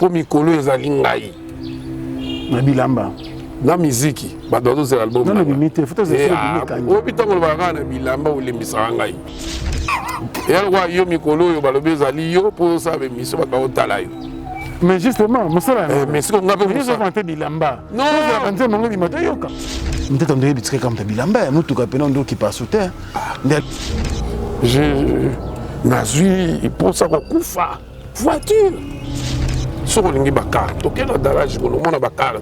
po mikolo ezali ngai na bilamba na miziki bato c'est l'album non limité faut que obitango banga na bilamba olembisa ngai et wa yo mikolo yo balobi ezali yo po sa be miso bato otala yo mais justement mosala mais ce qu'on a besoin de vanter bilamba non vanter mango limata yoka peut-être on devait bitrer comme ta bilamba mutuka pena ndo qui passe terre je nazui pour ça kufa voiture sur lingi bakarte OK na garage ko mona bakarte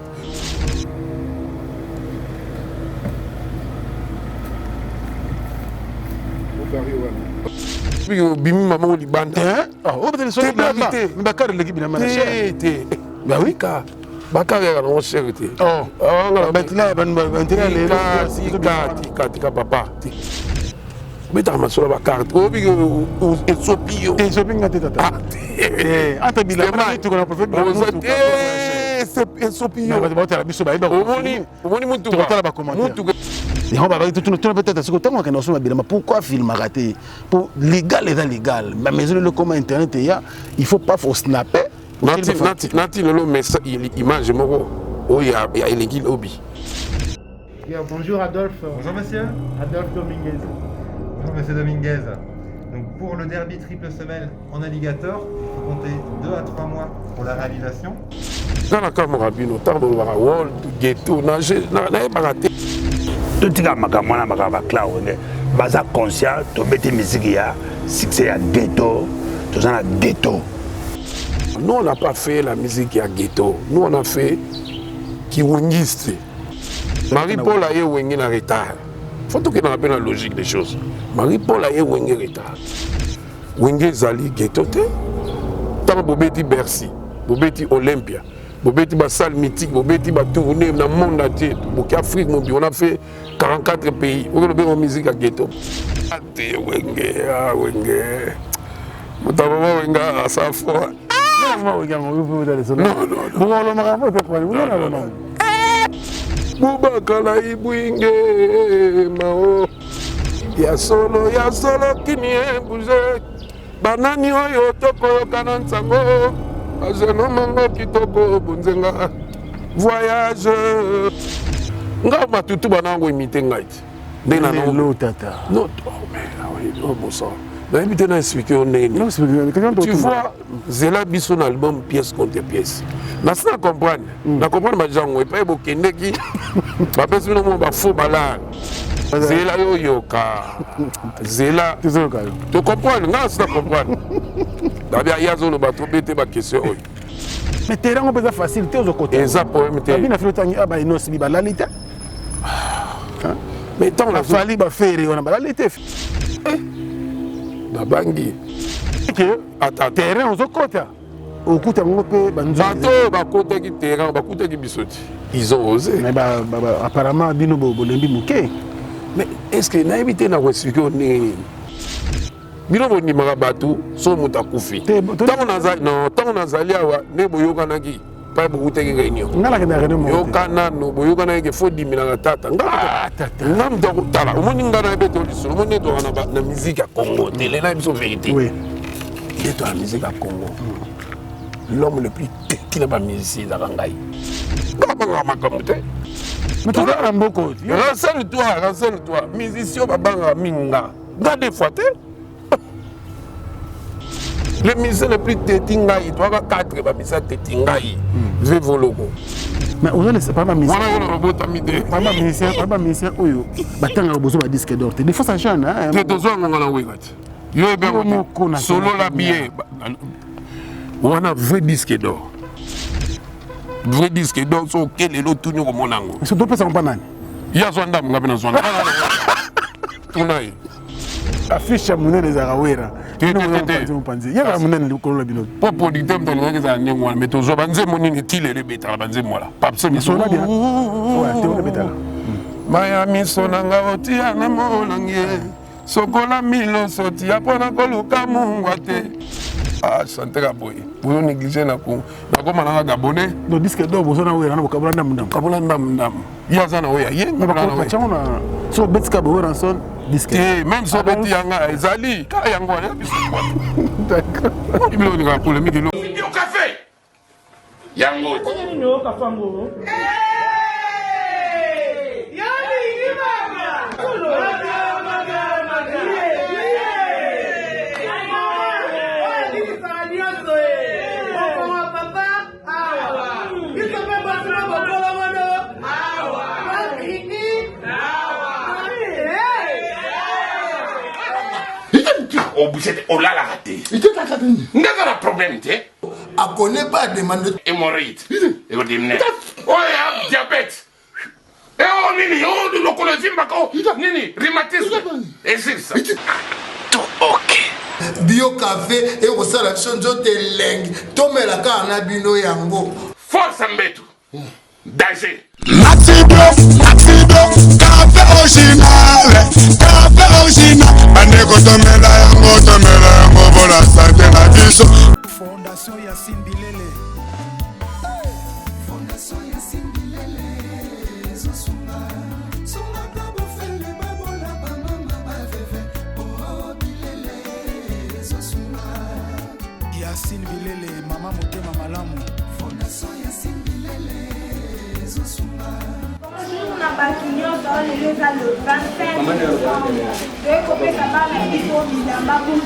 bimi maman libanda oh peut-être sur le bakarte l'équipe bilamba na cher bah oui ka bakare ya non cherté oh là tika papa beta masolo bakarte obi esopio ngate tata ata bilamba tu connais prophète c'est esopio ba biso ba omoni mutu ba commentaire et on va peut-être ce que tant qu'on a bilamba pourquoi film raté pour légal et légal mais maison le comment internet il faut pas faut snapper nati lolo mais image moko oya ya eleki obi. Bonjour Adolphe. Bonjour monsieur. Adolphe Dominguez. Bonjour monsieur Dominguez. Donc pour le derby triple semelle en alligator, il faut compter 2 à 3 mois pour la réalisation. Dans la caméra bino tardo bara wall ghetto na baraté. Tout tika makamona makaba cloud baza conscient to beti musique ya succès ya ghetto, to na ghetto. Nous, on n'a pas fait la musique à ghetto. Nous, on a fait Kiwingiste. Marie-Paul a eu un retard. Il faut que nous rappelions la logique des choses. Marie-Paul a eu un retard. Wenge Zali ghetto. Tant Bobeti Bercy, Bobeti Olympia, Bobeti Bassal mythique, Bobeti Batourné dans le monde entier. Bobeti Afrique, on a fait 44 pays. On a fait la musique à ghetto. Wenge. Wenge à sa foi. Bubakala ibwinge mao ya solo kinie bouge banani oyo tokoyoka na nsango azeno mango kitoko bunzenga voyage nga matutu banango imite ngai ndena no tata no mais oh bon sang tu vois, c'est là son album pièce contre pièce. Je comprends. Je comprends que je ne pas qui faux balade. C'est là yoka. C'est là. Tu comprends? Je comprends. Il y a des questions. Mais terrain on peut faciliter aux côtés. Exactement. Mais tant la fallu faire on a balalité. Babangi que terrain aux côtés au côté ngopé bato bakota ki terrain bakota ki bisoti ils ont osé mais apparemment bino bolembi muké mais est-ce que na éviter na expliquer on est bino boni marabatou so mutakufi tant on azali awa ne boyoka naki pas beaucoup de réunions. Yokana no boyokana ke fo dimina tata. Ngam do tala. Omoni ngana beto liso. Omoni do na musique à Congo. Télé na biso vérité. Oui. Il est dans la musique à Congo. L'homme le plus qui n'a pas musicien dans Rangai. Ngama comme mais tu as un beaucoup. Renseigne-toi. Musicien babanga minga. Gardez fois té. Le musicien le plus tétingaï, il doit avoir 4 musiciens tétingaï. Je vais logo. Mais on c'est pas ma musicien. Pas ma musicien. Oyo. Batanga bozo ba disque d'or. Des fois ça change hein. Te dozo ngana wegati. Yo be solo la bien. On a vrai disque d'or. Vrai disque d'or so quel est l'autre tout comme monango. C'est tout ça on pas nani. Ya zonda ngabe na zonda. Tunai. Affiche monene des arawera. Ya monene le kolon la bino. Popo di tempo le ngeza ngwa mais tozo banze monini tilele beta banze mola. Papse mi sona bien. Ouais, te beta. Miami sonanga otia na molangie. Sokola milo sotia pona koluka mungwate. Ah, santera boy. Vous négligez na ko. Na ko mananga gabonais. No disque d'or bozo na wera na bokabula ndam. Kabula ndam. Ya zana oya ye. Na ba chama so betska bo ranson disque. Même so beti yanga ezali ka yango ya biso. D'accord. Il me dit pour le midi. Au café. Yango. On l'a raté. Il n'y a pas de problème, tu sais. A connaît pas demande Hémorroïde. Et on dit, oh, il y a diabète. Et oh, Nini, oh, le colosie, Nini, rhumatisme. Et c'est ça. Tout ok. Bio café et au sala chonjo te leng. Tome la ka na bino yango. Force Mbetu. Danger. Maxi Block, café original, Bandeko tomela yango, bona santé na biso. Fondation Yacine Bilele. Fondation Yacine Bilele. Zosunga, sunga kabo fele babola ba mama ba veve. Oh Bilele, Zosunga. Yacine Bilele, mama motema malamu. Fondation Yacine Bilele, Zosunga. Na bakilio dans le 25 novembre. De kopesa bana biso bilamba pour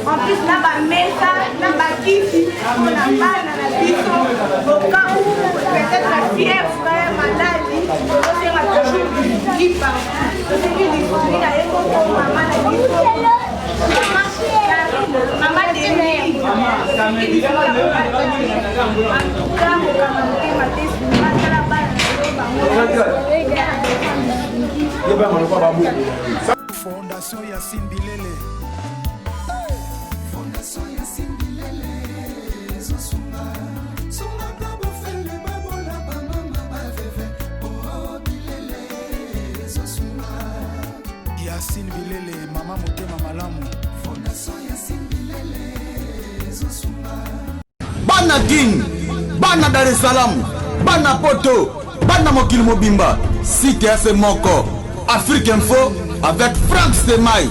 en plus, là, bas mesa, là, bas kiti, on a pas la biso, au cas où peut-être la fièvre serait malade, on sera toujours qui parle. C'est ce qui dit, il a un bon maman, la biso. Maman des filles, Fondation Yacine Bilele. Fondation Yacine Bilele. Zosunga, sunga kabo fele babola ba mama ba veve. Oh Bilele, Zosunga. Yacine Bilele, mama motema malamu. Fondation Yacine Bilele, Zosunga. Bana Guine, Bana Dar es Salaam, Bana Poto, Bana Mokili Mobimba, Site FM Moko, Afrique Info avec Franck Stemai,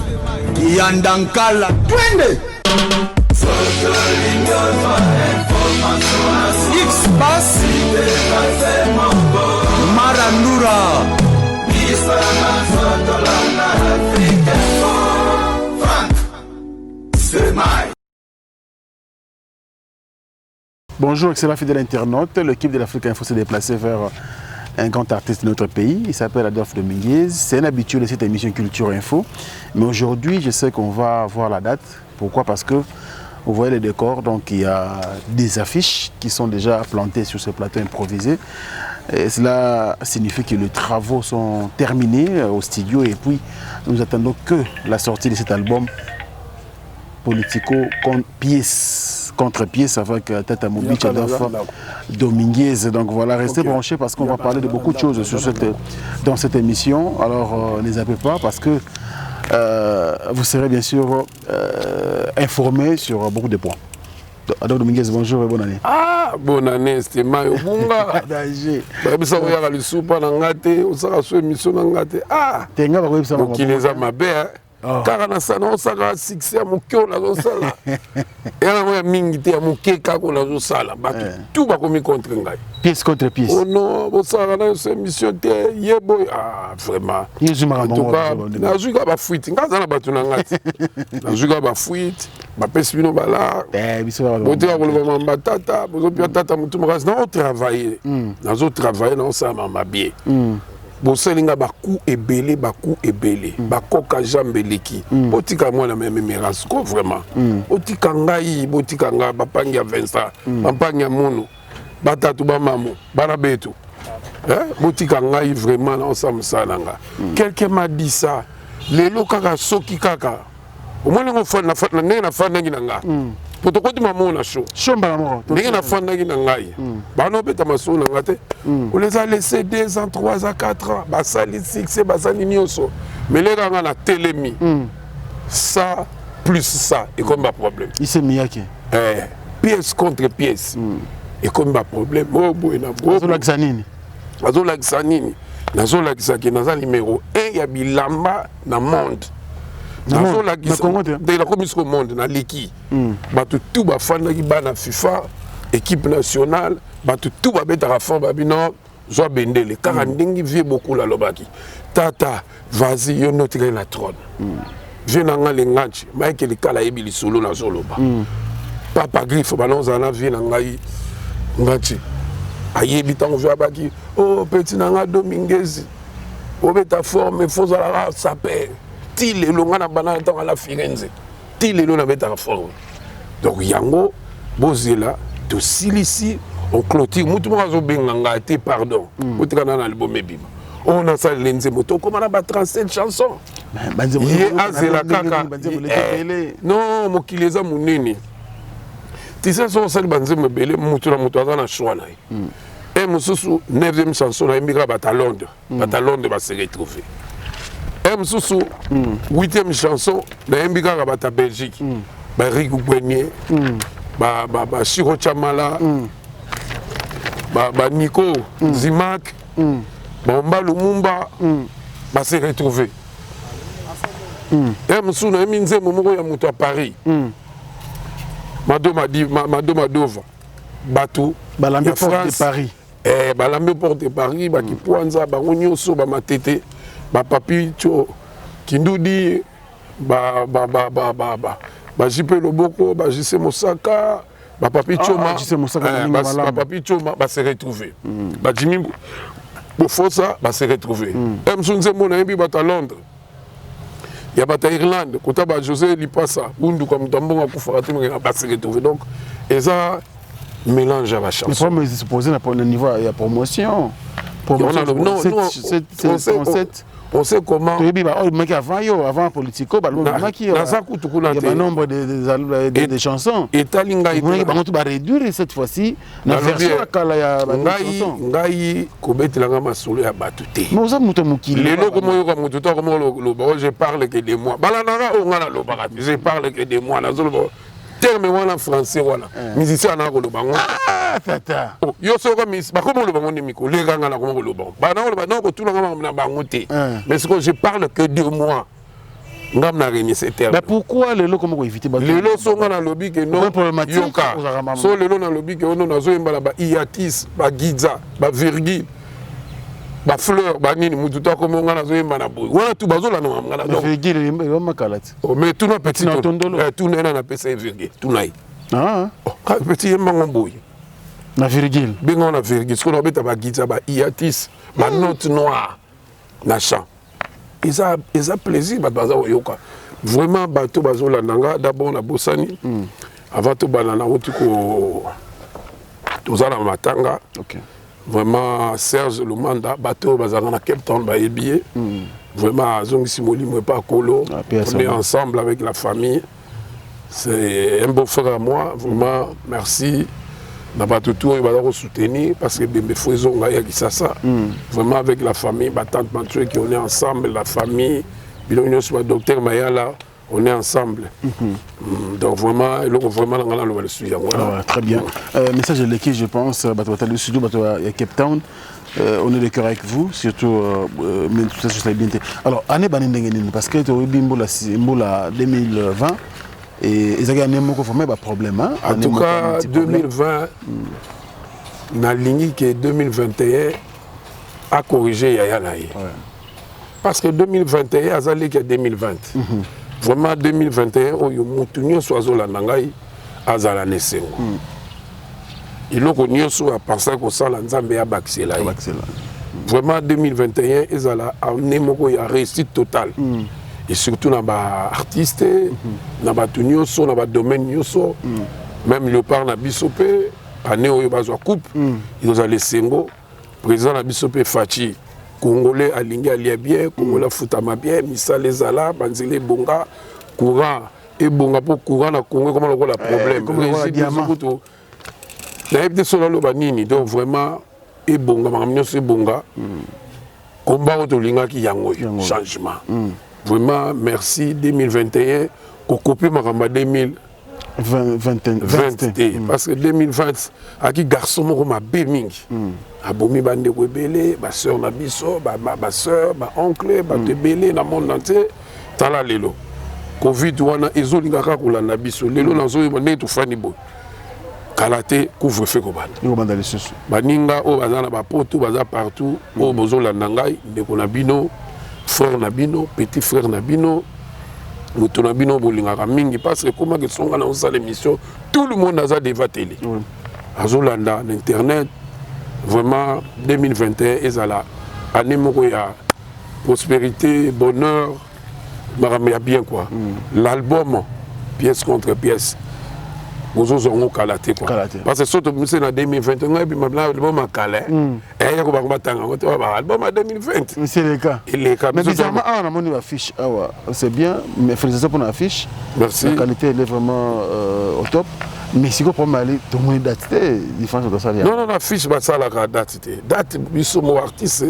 Yandankala, Twende. X-Bass, Marandura, Franck Stemai. Bonjour, excellent fidèle internaute. L'équipe de l'Afrique Info s'est déplacée vers un grand artiste de notre pays. Il s'appelle Adolphe Dominguez. C'est un habitué de cette émission Culture Info. Mais aujourd'hui, je sais qu'on va voir la date. Pourquoi? Parce que vous voyez les décors. Donc, il y a des affiches qui sont déjà plantées sur ce plateau improvisé. Et cela signifie que les travaux sont terminés au studio. Et puis, nous attendons que la sortie de cet album Politico pièce contre pièce avec Tata Mobic Adolphe Dominguez. Donc voilà, restez branchés parce qu'on va parler de beaucoup de choses dans cette émission. Alors ne zappez pas parce que vous serez bien sûr informés sur beaucoup de points. Adolphe Dominguez, bonjour et bonne année. Ah, bonne année, c'était Mayo Bunga. Ça va y avoir le soupe dans ngate, on sera sur émission dans ngate. Ah, donc il les a ma belle. Car na sana osala succès mokyo na zosala era moya mingi te moke kako na zosala batu tout ba komi contre ngai pièce contre pièce. Oh non bosala na ce mission te yebo ah vraiment en tout cas na zuka ba fuite ngaza na batu na ngati na zuka ba fuite ba pesi bino bala biso ba bote ko lo mamba tata bozo pia tata mutu makazi na travailler na zo travailler na osala mama bien boselinga baku ebele bakoka jambe leki botika mwana meme rasko vraiment botika ngai botika nga bapangi ya Vincent bapangi ya Mono batatu ba mamu bana betu botika ngai vraiment ensemble ça nanga. Quelqu'un m'a dit ça. Les kaka soki kaka. Au moins on fait na fana nanga. Potokoti maman na show. Chomba moko. Ndenge na fana ngai. Ba no beta maso nanga te. On les a laissés 2 ans, 3 ans, 4 ans. Ba sali 6 ba sali nyoso. Mais les gars na télémi. Ça plus ça et comme un problème. Il s'est mis à qui? Pièce contre pièce. Et comme un problème. Oh boy na go. Azolaksanini. Azolaksanini. Nazolakisaki naza numéro 1 ya bilamba na monde. Nazolakisa de la commission monde na leki. Batu tout ba fandaki bana FIFA, équipe nationale, batu tout ba beta fond babino zo bendele car ndingi vie beaucoup la lobaki. Tata, vas-y yo noter la trône. Je nanga lenganchi, Michael Kala ebili solo na zoloba. Papa Griffe balonza na vie na ngai ngachi. Ayebi tango vya baki oh petit nanga Dominguez obeta forme faut la saper ti le longa na banana tango la Firenze ti le na beta forme donc yango bozela to silisi on clôture mutu mo zo benganga te pardon utikana na album ebima on a ça lenze moto comme na ba 37 chansons ye azela kaka non mokileza munene tisa so sali banze mebele mutu na mutu azana choix na et Moussou, 9e chanson, il y a à Londres. À Londres, va se retrouver. Et Moussou, 8e chanson, il y a à Belgique. Rigou Gouenier, Chiro Chamala, Nico, Zimak, Mba Lumumba, va se retrouver. Et Moussou, il y a un moment à Paris. Madova, Batou, Balambe Porte de Paris. Balambe Porte de Paris, Baki Pwanza, Baronyoso, Bamatete, Bapapi, Kindudi, Bajipe Loboko, Bajise Mosaka, Bapapi Choma, Bapapi Choma, va se retrouver. Bajimi Bofosa, va se retrouver. Msunze Monaimbi, Bata Londres. Il y a Bata Irlande, Kotaba José Lipasa, Bundu comme Tambon à Koufarati, va se retrouver. Donc, et ça, mélange à la chanson. Le problème est posé au niveau de la promotion. On sait comment. Avant Politico, il y a un nombre de chansons. Et Talinga, il va réduire cette fois-ci la version à la chanson. Je parle que de moi. Je parle que de moi. Terme wana français wana musicien na ko lobango tata yo soka mis ba komo lobango ni miko le ganga na komo lobango ba na ko ko tuna na bango te mais ce que je parle que de moi ngam na remis ce terme. Mais pourquoi le lo comment éviter ba le lo songa na lobby que non yoka so le lo na lobby que ono na zo yembala ba iatis ba giza ba virgule ba fleur ba nini mututa komo ngana zo yembana boy wana tu bazola na ngana donc virgule yo makalati mais tout na petit tout na pesa virgule tout na petit yemba boy na virgule benga na virgule ce qu'on beta ba giza ba iatis ba note noire na chant ils a plaisir ba bazo yoka vraiment bato bazola nanga d'abord na bosani avant to banana otiko tozala matanga OK. Vraiment, Serge Lumanda, bateau, bazar na Cape Town, baébié. Vraiment, Zong Simoli, moi pas colo. On est ensemble avec la famille. C'est un beau frère à moi. Vraiment, merci. N'a pas tout il va le soutenir parce que mes frères ont gagné ça. Vraiment, avec la famille, ma tante Mathieu, qui on est ensemble, la famille. Puis le docteur Mayala. On est ensemble. Donc vraiment, on le suivre. Très bien. Message de l'équipe, je pense, le studio, Cape Town, on est de cœur avec vous, surtout, mais tout ça, je l'ai bien. Alors, année parce que tu as 2020, et ils ont gagné un problème. En tout cas, 2020, la ligne qui est 2021 a corrigé Yaya Naï. Parce que 2021, a zali qui est 2020. Vraiment 2021 oyo mutu nyonso azolanda ngai azala nesengo iloko nyonso apasa kosala nzambe ya bakisela vraiment 2021 ezala année moko ya réussite totale et surtout na ba artiste na batu nyonso na ba domaine nyonso même Léopard na biso pe année oyo bazwa coupe ils ont les sengo président na biso pe Fachi congolais alingi alia bien congolais futama bien misala ezala banzele bonga courant et bonga pour courant na Congo comment le problème comme diamant na ebde solo lo banini donc vraiment et bonga makamnyo c'est bonga combat auto linga ki yango changement vraiment merci 2021 ko copie makamba 2020 parce que 2020 aki garçon moko mabe mingi abomi bande ko belé ba sœur na biso ba sœur ba oncle ba te belé na monde entier tala lelo covid wana ezolingaka kolanda biso lelo nazoyeba nde tofani boy kalate couvre-feu ko banda lisusu baninga o baza na bapoto baza partout o bozolanda ngai ndeko na bino frère na bino petit frère na bino moto na bino bolingaka mingi parce que comment que songa na osala émission tout le monde aza devant télé azolanda na internet vraiment 2021 ezala année moko ya prospérité bonheur makambo ya bien quoi l'album pièce contre pièce bozozongo kala te quoi parce que surtout monsieur na 2021 et puis maintenant album à Calais et ya ko ba tanga ko ba album à 2020 c'est le cas mais bizarrement on a mon affiche c'est bien mais félicitations pour l'affiche merci la qualité elle est vraiment au top mais si vous prenez aller tout le monde date différence de ça non l'affiche ba ça la date biso mo artiste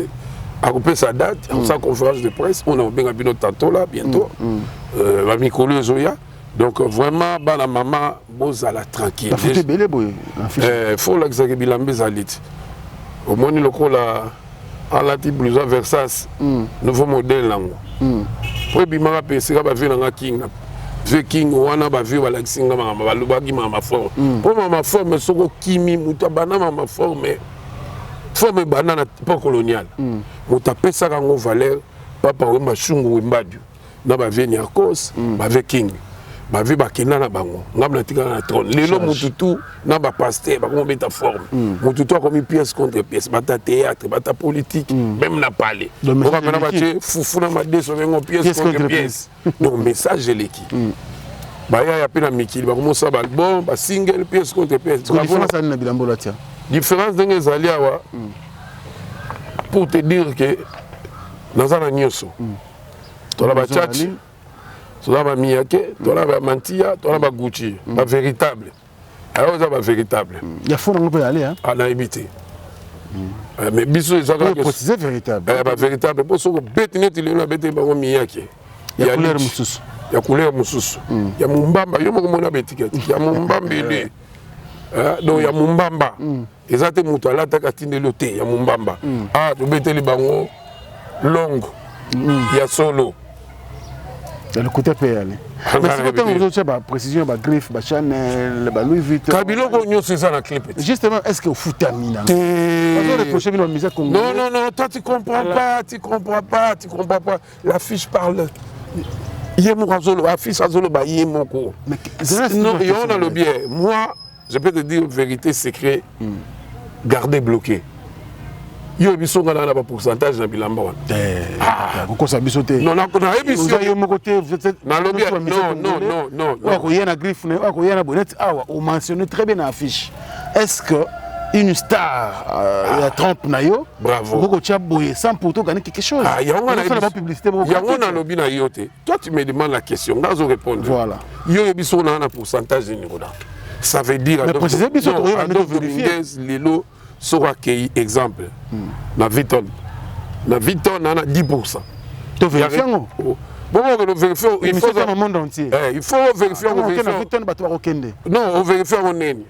a coupé sa date en sa conférence de presse on a bien bino tantôt là bientôt va Mikolo Zoya. Donc vraiment, bana maman, bozala tranquille. La photo est belle, boy. Faut l'exagérer bilambe zalit. Au moins le coup là, à la type blouson Versace, nouveau modèle là. Pour bimara pesi ka ba vie na king na. Vie king wana ba vie wala kisinga mama ba lubaki mama forme. Pour mama forme soko kimi muta bana mama forme. Forme banana pas colonial. Muta pesa ka ngo valeur papa wemba shungu wembadu. Na ba vie ni akos, ba vie king. Ba vie bakena na bango ngam na tika na trône lelo mututu na ba pasteur ba kombeta forme mututu a commis pièce contre pièce bata théâtre bata politique même na parler on va maintenant bacher fufu na madeso bengo pièce contre pièce donc message leki ba ya pena mikili ba komosa ba album ba single pièce contre pièce différence na bilambo la tia différence dengue zali awa pour te dire que nazana nyoso to la ba chat tola ba miyake tola ba mantia tola ba Gucci ba véritable alors ça ba véritable il y a faut on peut aller hein à éviter mais biso ça que préciser véritable ba véritable pour so betine tile na bete ba miyake ya couleur mususu ya couleur mususu ya mumbamba yo moko mona betiketi ya mumbamba ele donc ya mumbamba ezate muto alata katinde lote ya mumbamba to beteli bango long ya solo. Le côté payé. Mais si vous avez une précision, une griffe, une Chanel, une Louis Vuitton. Kabilo Gogno, c'est ça la clip. Justement, est-ce que vous foutez à Mina? Non, toi tu comprends pas, L'affiche parle. L'affiche Azolo, Yemoko. Non, il y a le bien. Moi, je peux te dire une vérité secrète, garder bloqué. Yo biso ngana na ba pourcentage na bilamba wana ko sa biso te non na émission yo mo côté na lobby non ko yena griffe ko yena bonnet on mentionne très bien dans l'affiche est-ce que une star la trompe na yo bravo ko tia boye sans pourtant gagner quelque chose yango na publicité yango na lobby na yo te toi tu me demandes la question ngazo répondre voilà yo biso na pourcentage ni roda ça veut dire mais préciser biso to vérifier lelo sera accueilli exemple na Vuitton na 10%. Tu vérifies non? Bon, on vérifie il faut dans le monde entier. Il faut vérifier on Vuitton ba to okende. Non, on vérifie en neni.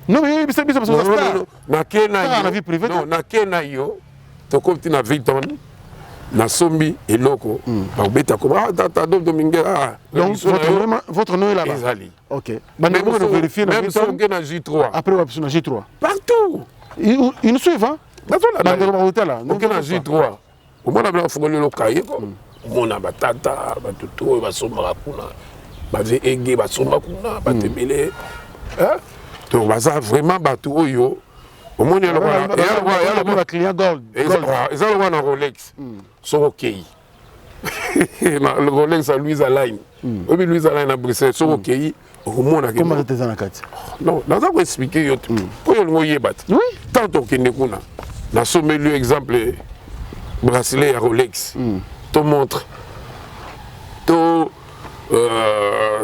Non mais bisa parce que na Kenya na vie privée. Non, na Kenya yo to kopti na Vuitton na sombi eloko ba beta ko ta Domingue donc votre nom est là-bas. OK. Mais vous vérifiez na Vuitton même na J3. Après on na J3. Partout. Ils nous suivent, hein? Dans l'hôtel, là. Donc, on a J3. Au moins, on a fait le cahier. On a batata, batuto, basomba kuna, bave ege, basomba kuna, batebele. Donc, ça vraiment batuo yo. Au moins, il y a le client gold. Ils ont le Rolex. So OK. Le Rolex à Louise Alain. Oui, Louise Alain à Bruxelles. So OK. Comment tu es en non, nous avons expliqué. Oui. Tant que nous Nasommé lui exemple bracelet à Rolex. To montre. To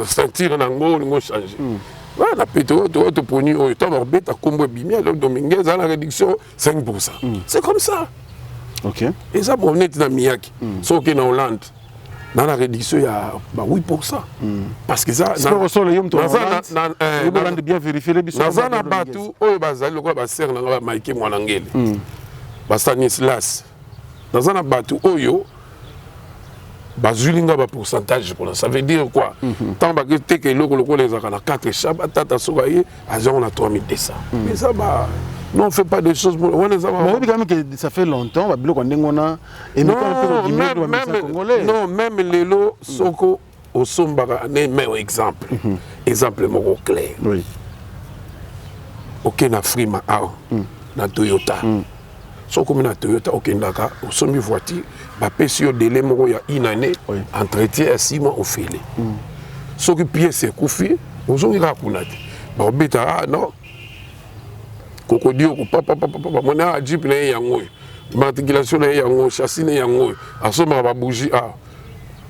ceinture nango ngo changer. Voilà, pétro to poni o to orbeta combo bimi alors Dominguez à la réduction 5%. C'est comme ça. OK. Et ça bon net na Miyaki. Sauf que en Hollande dans la réduction il y a 8%. Parce que ça c'est pour ça le yom to Hollande bien vérifier les bisous. Nazana batu oyo bazali lokwa ba ser na ba Mike Mwanangele. Ba Stanislas. Nazana batu oyo bazulinga ba pourcentage pour ça veut dire quoi tant ba que loko les akana 4 chaba tata sobaye on a 3200 mais ça bah non on fait pas des choses on les a mais quand même que ça fait longtemps ba biloko ndengona et non même lelo soko au sombara ne mais exemple exemple moko clair oui OK na frima na Toyota soko na Toyota okendaka osombi voiture bapesi yo délai moko ya une année entretien ya 6 mois ofele soki pièce ekufi ozongika kuna te baobeta non kokodi oko papa mona jeep na ye yango oyo matriculation na ye yango chassis na ye yango oyo asomaka babougie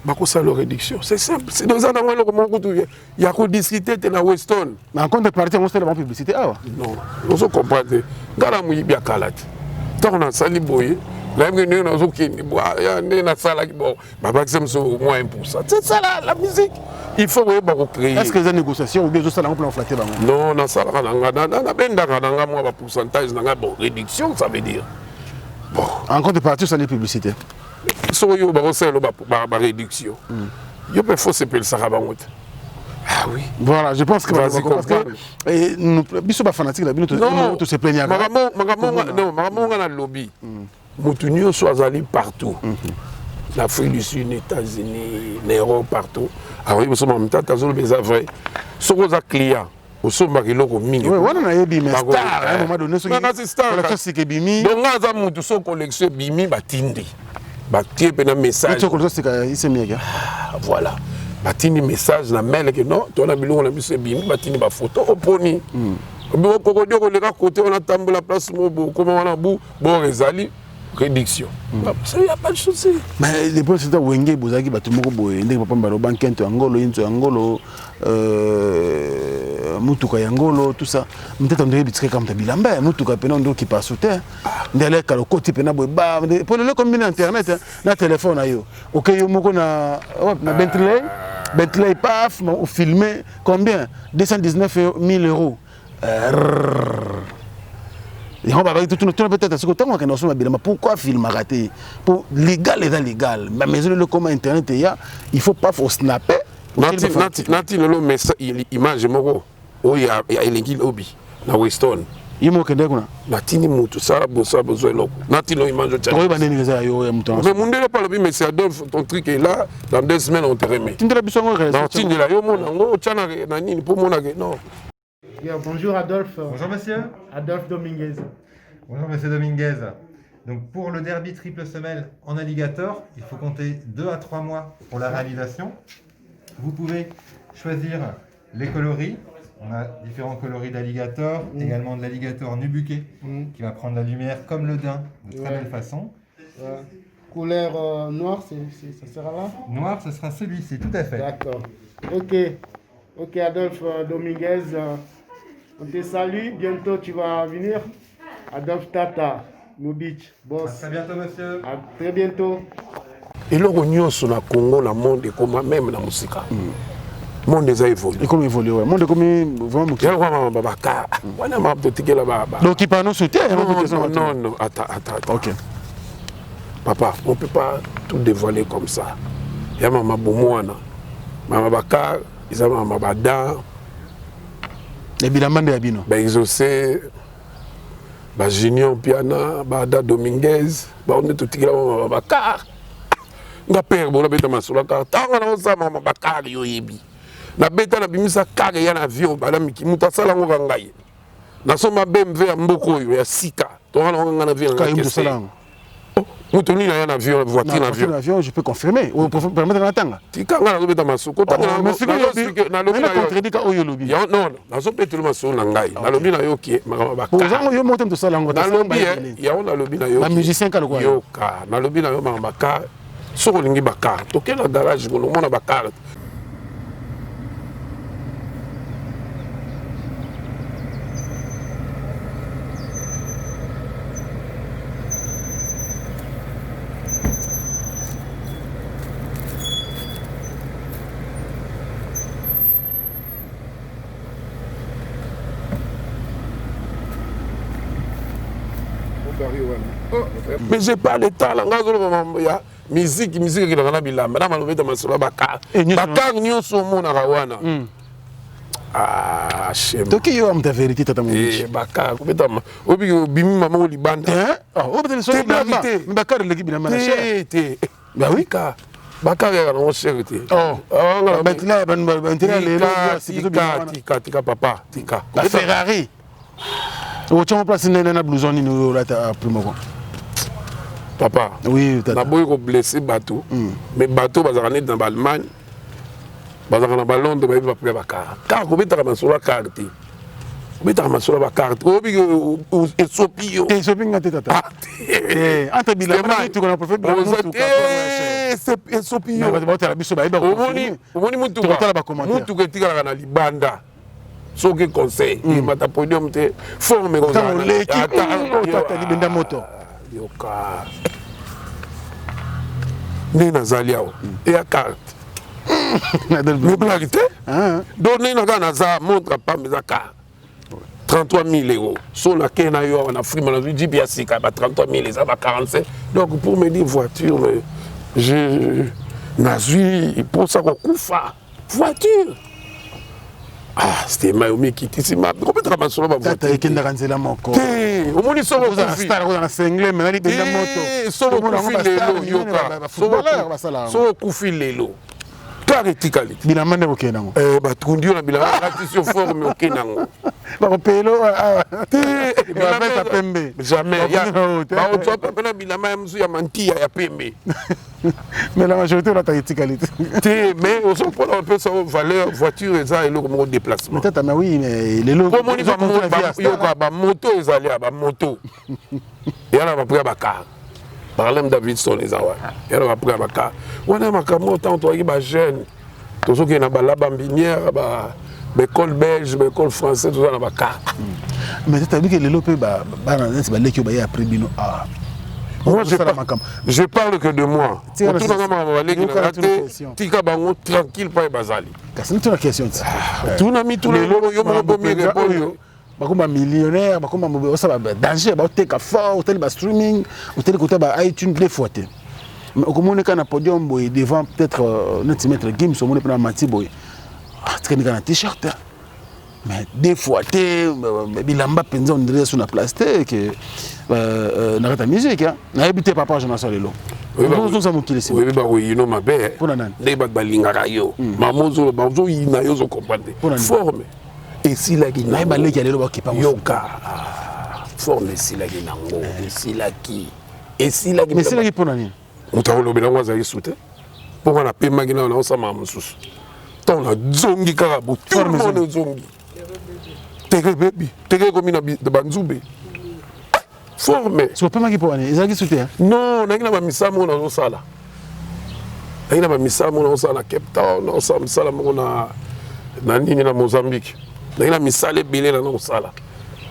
bakosala réduction c'est simple c'est dans un endroit eloko moko kutu ya kodiscuter te na Weston na contrepartie on sala ba publicité awa non ozo comprendre te ngala moyibi ya kala te ntango nasali boye nayebike ndenge nazokende ndenge nasalaki bon babakisa biso au moins 1%. C'est ça la musique. Il faut koyeba kocréer. Est-ce que les négociations ou bien ozosala ngo mpona flatter bango? Non, nasalaka nabendaka nanga mwa ba pourcentage nanga bon réduction ça veut dire bon en contrepartie osali publicité soki oyo bakosala ba réduction yo mpe fo sepelisaka bango te. Ah oui. Voilà, je pense que parce que nous biso ba fanatique la bino to se plaignaka. Maman na lobby. Mutu nyonso azali partout. L'Afrique du Sud, les États-Unis, l'Europe partout. Alors il me semble en même temps tazolo beza vrai. Soko za client. Osomba kiloko mingi. Oui, wana na yebi mais star à un moment donné so c'est star. Collection c'est bimi. Donc ngaza mutu so collection bimi batindi. Batie pena message. Tu collection c'est isemiaka. Voilà. Batini message na mail que non, toi na biloko na biso bimi batini ba photo oponi. Bo kokodio ko leka côté on attend la place mo comment on a bon rezali réduction. Ça y a pas de souci. Mais les points c'est wenge bozaki batu moko boye ndenge papa mbalo bankento angolo inzo angolo mutuka yangolo tout ça. Peut-être on dirait bitike comme tabilamba mutuka pena ndo qui passe au terre. Ndele ka le côté pena boye ba pour le combiner internet na téléphone ayo. OK yo moko na Bentley paf au filmer combien 219 000 €. Et on va peut-être à ce côté, pourquoi film a raté? Pour légal et légal. Mais le comment internet il faut pas faut snapper. Nati le message image moko. Oh il y a l'équipe hobby na Weston. Il mo kende kuna. Nati ni mutu sala bosa besoin loko. Nati lo image cha. Oui baneni ngeza yo ya mutu. Mais mon pas le mais c'est Adolphe ton truc est là dans 2 semaines on te remet. Tindra bisongo reste. Non tindela yo mona ngo chana na nini pour mona non. Bien, bonjour Adolphe. Bonjour monsieur. Adolphe Dominguez. Bonjour monsieur Dominguez. Donc pour le derby triple semelle en alligator, il faut compter 2 à 3 mois pour la réalisation. Vous pouvez choisir les coloris. On a différents coloris d'alligator, également de l'alligator nubuqué qui va prendre la lumière comme le daim de très belle façon. Couleur noire, ça sera là? Noir, ce sera celui-ci, tout à fait. D'accord. Ok Adolphe Dominguez. On te salue, bientôt tu vas venir. Adolphe Tata, Mobich, boss. À très bientôt, monsieur. À très bientôt. Et le nyonso na Congo, na monde et comme même na musique. Monde déjà évolue. Et comment évolue ouais. Monde comme vraiment. Il y a vraiment babaka. Wana ma botike la baba. Donc il pas nous sauter. Non. Attends. OK. Papa, on peut pas tout dévoiler comme ça. Il y a maman Boumouana. Maman Bakar, ils ont maman Bada. Les bilamande ya bino. Ba exaucé. Ba Junior Piana, Bada Dominguez, ba on est tout tigla maman Bakar. Nga père bon la beta masula car tanga na sa maman Bakar yo yebi. Na beta na bimisa kare ya na avion bala miki muta sala ngo ngai. Na soma BMW ya mboko yo ya sika. To wana nga na vie nga kese. moto nini na avion voiture na avion je peux confirmer o permettre na tanga tikanga na lobeta masoko tanga na lobi na contredika oyo lobi non na so petelo masoko na ngai na lobi na yo ki makama baka bongo yo moto to sala ngo na lobi ya on na lobi na yo ba musicien ka lokwa yo ka na lobi na yo makama baka soko lingi baka to ke na garage ko no mona baka mais j'ai pas le temps là ya musique qui na bilamba na malobeta masolo baka baka nyonso mona rawana ah chem to ki yo am ta vérité tata mo baka beta obi bimi mama libanda obi te so bilamba baka le bilamba na cher bah oui ka baka ya na cherté betla ben tika papa tika la Ferrari o tchon place na blouson ni no la primo quoi papa oui na boy ko blessé bateau mais bateau bazakane dans l'Allemagne bazakana ba Londres ba pa bakara car ko betaka masolo carte betaka masolo ba carte obi esopio ngate tata entre bilamba tu connais prophète c'est esopio ba ta biso ba ba omoni mutu ke tika na libanda soki conseil mata podium te forme ko za ata libenda moto yoka ne nazali awo et à carte me blague te donc ne na za montre pas mes carte 33 000 €. So na kena yo na frima na dit bien si ka 33 000 les va 45. Donc pour me dire voiture je nazui pour ça ko kufa voiture. Ah, c'était Mayomi qui était ma combien de ramasser la voiture. Tata ekenda kanzela moko. Au moins so ko star ko na single mais ali benda moto. So ko lelo yoka. So ko lelo. Karitikali. Bilamba ne okena ngo. Ba tundio na bilamba ratio forme okena ngo. Ba pelo ba meta pembe. Jamais. Ba o to pembe na bilamba mzu ya mantia ya pembe. Mais la majorité la taritikali. Mais on s'en prend un peu sa valeur voiture et ça et le comme déplacement. Peut-être mais oui mais les lots. Comment on yoka ba moto ezali ba moto. Et là va prendre ba car. Parlem Davidson les awa. Et là va prendre ba car. On a makamo tant toi qui ba jeune. Tout ce qui est na ba la bambinière ba école belge, école française tout ça na ba car. Mais tu as vu que les lots peut ba c'est ba leki ba ya après bino ah. Moi, je parle que de moi. Tika bango tranquille pas bazali. C'est une question. Tout n'a mis tout le monde yo mo bomi repolio. Bakoma millionnaire, bakoma mo ça ba danger ba teka fort, tel ba streaming, tel côté ba iTunes des fois. Mais comme on est kana podium boy devant peut-être notre mettre game sur mon plan mati boy. Ah, tu connais kana t-shirt. Mais des fois bilamba penza on dirait sur la plastique na ta musique na habité papa je na ça lelo nous sommes qui laisser oui bah oui non ma belle des balinga yo mamozo bazo ina yo zo comprendre forme et si la gina ba leki lelo ba kipa yoka forme si la gina ngo si la ki et si la mais si la ki pona ni mutawolo belango za yisute pour na pe magina na osama mususu ton na zongi karabu tout le monde zongi Tege baby, tege comme une de banzube. Formé. Tu peux pas m'aider pour aller. Ils ont dit non, n'a pas mis ça mon dans sala. N'a pas mis ça mon dans sala Cape Town, dans sala mon na nini na Mozambique. N'a pas mis ça les billets dans sala.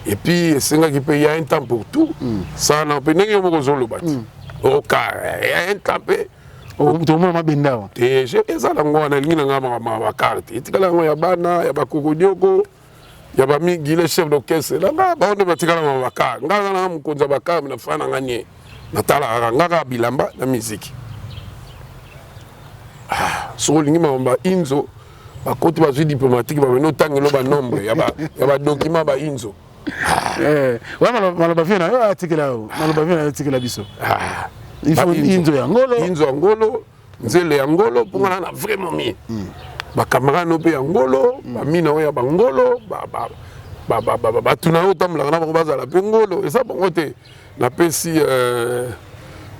Et puis c'est un qui peut y a un temps pour tout. Ça n'a pas n'engi mo zolo bat. Au cas, il y a un temps pe. Oh, tout le monde m'a benda. Et j'ai ça la ngona lingi na ngama ma carte. Itikala ngo ya bana ya bakokodioko. Il y a mis le chef d'orchestre là on est parti dans le Bakar ngaka na mukonza Bakar na fana nganye natala ngaka bilamba na musique ah so lingi mamba inzo ba côté ba diplomatique ba no tangelo ba nombre ya ba document ba inzo ouais maloba vient na atikela maloba vient na atikela biso ah il faut inzo angolo nzele angolo pour na vraiment mi ba caméra no pe angolo ba mina oya bangolo ba tuna otamla na ba bazala pengolo et ça bon côté na pesi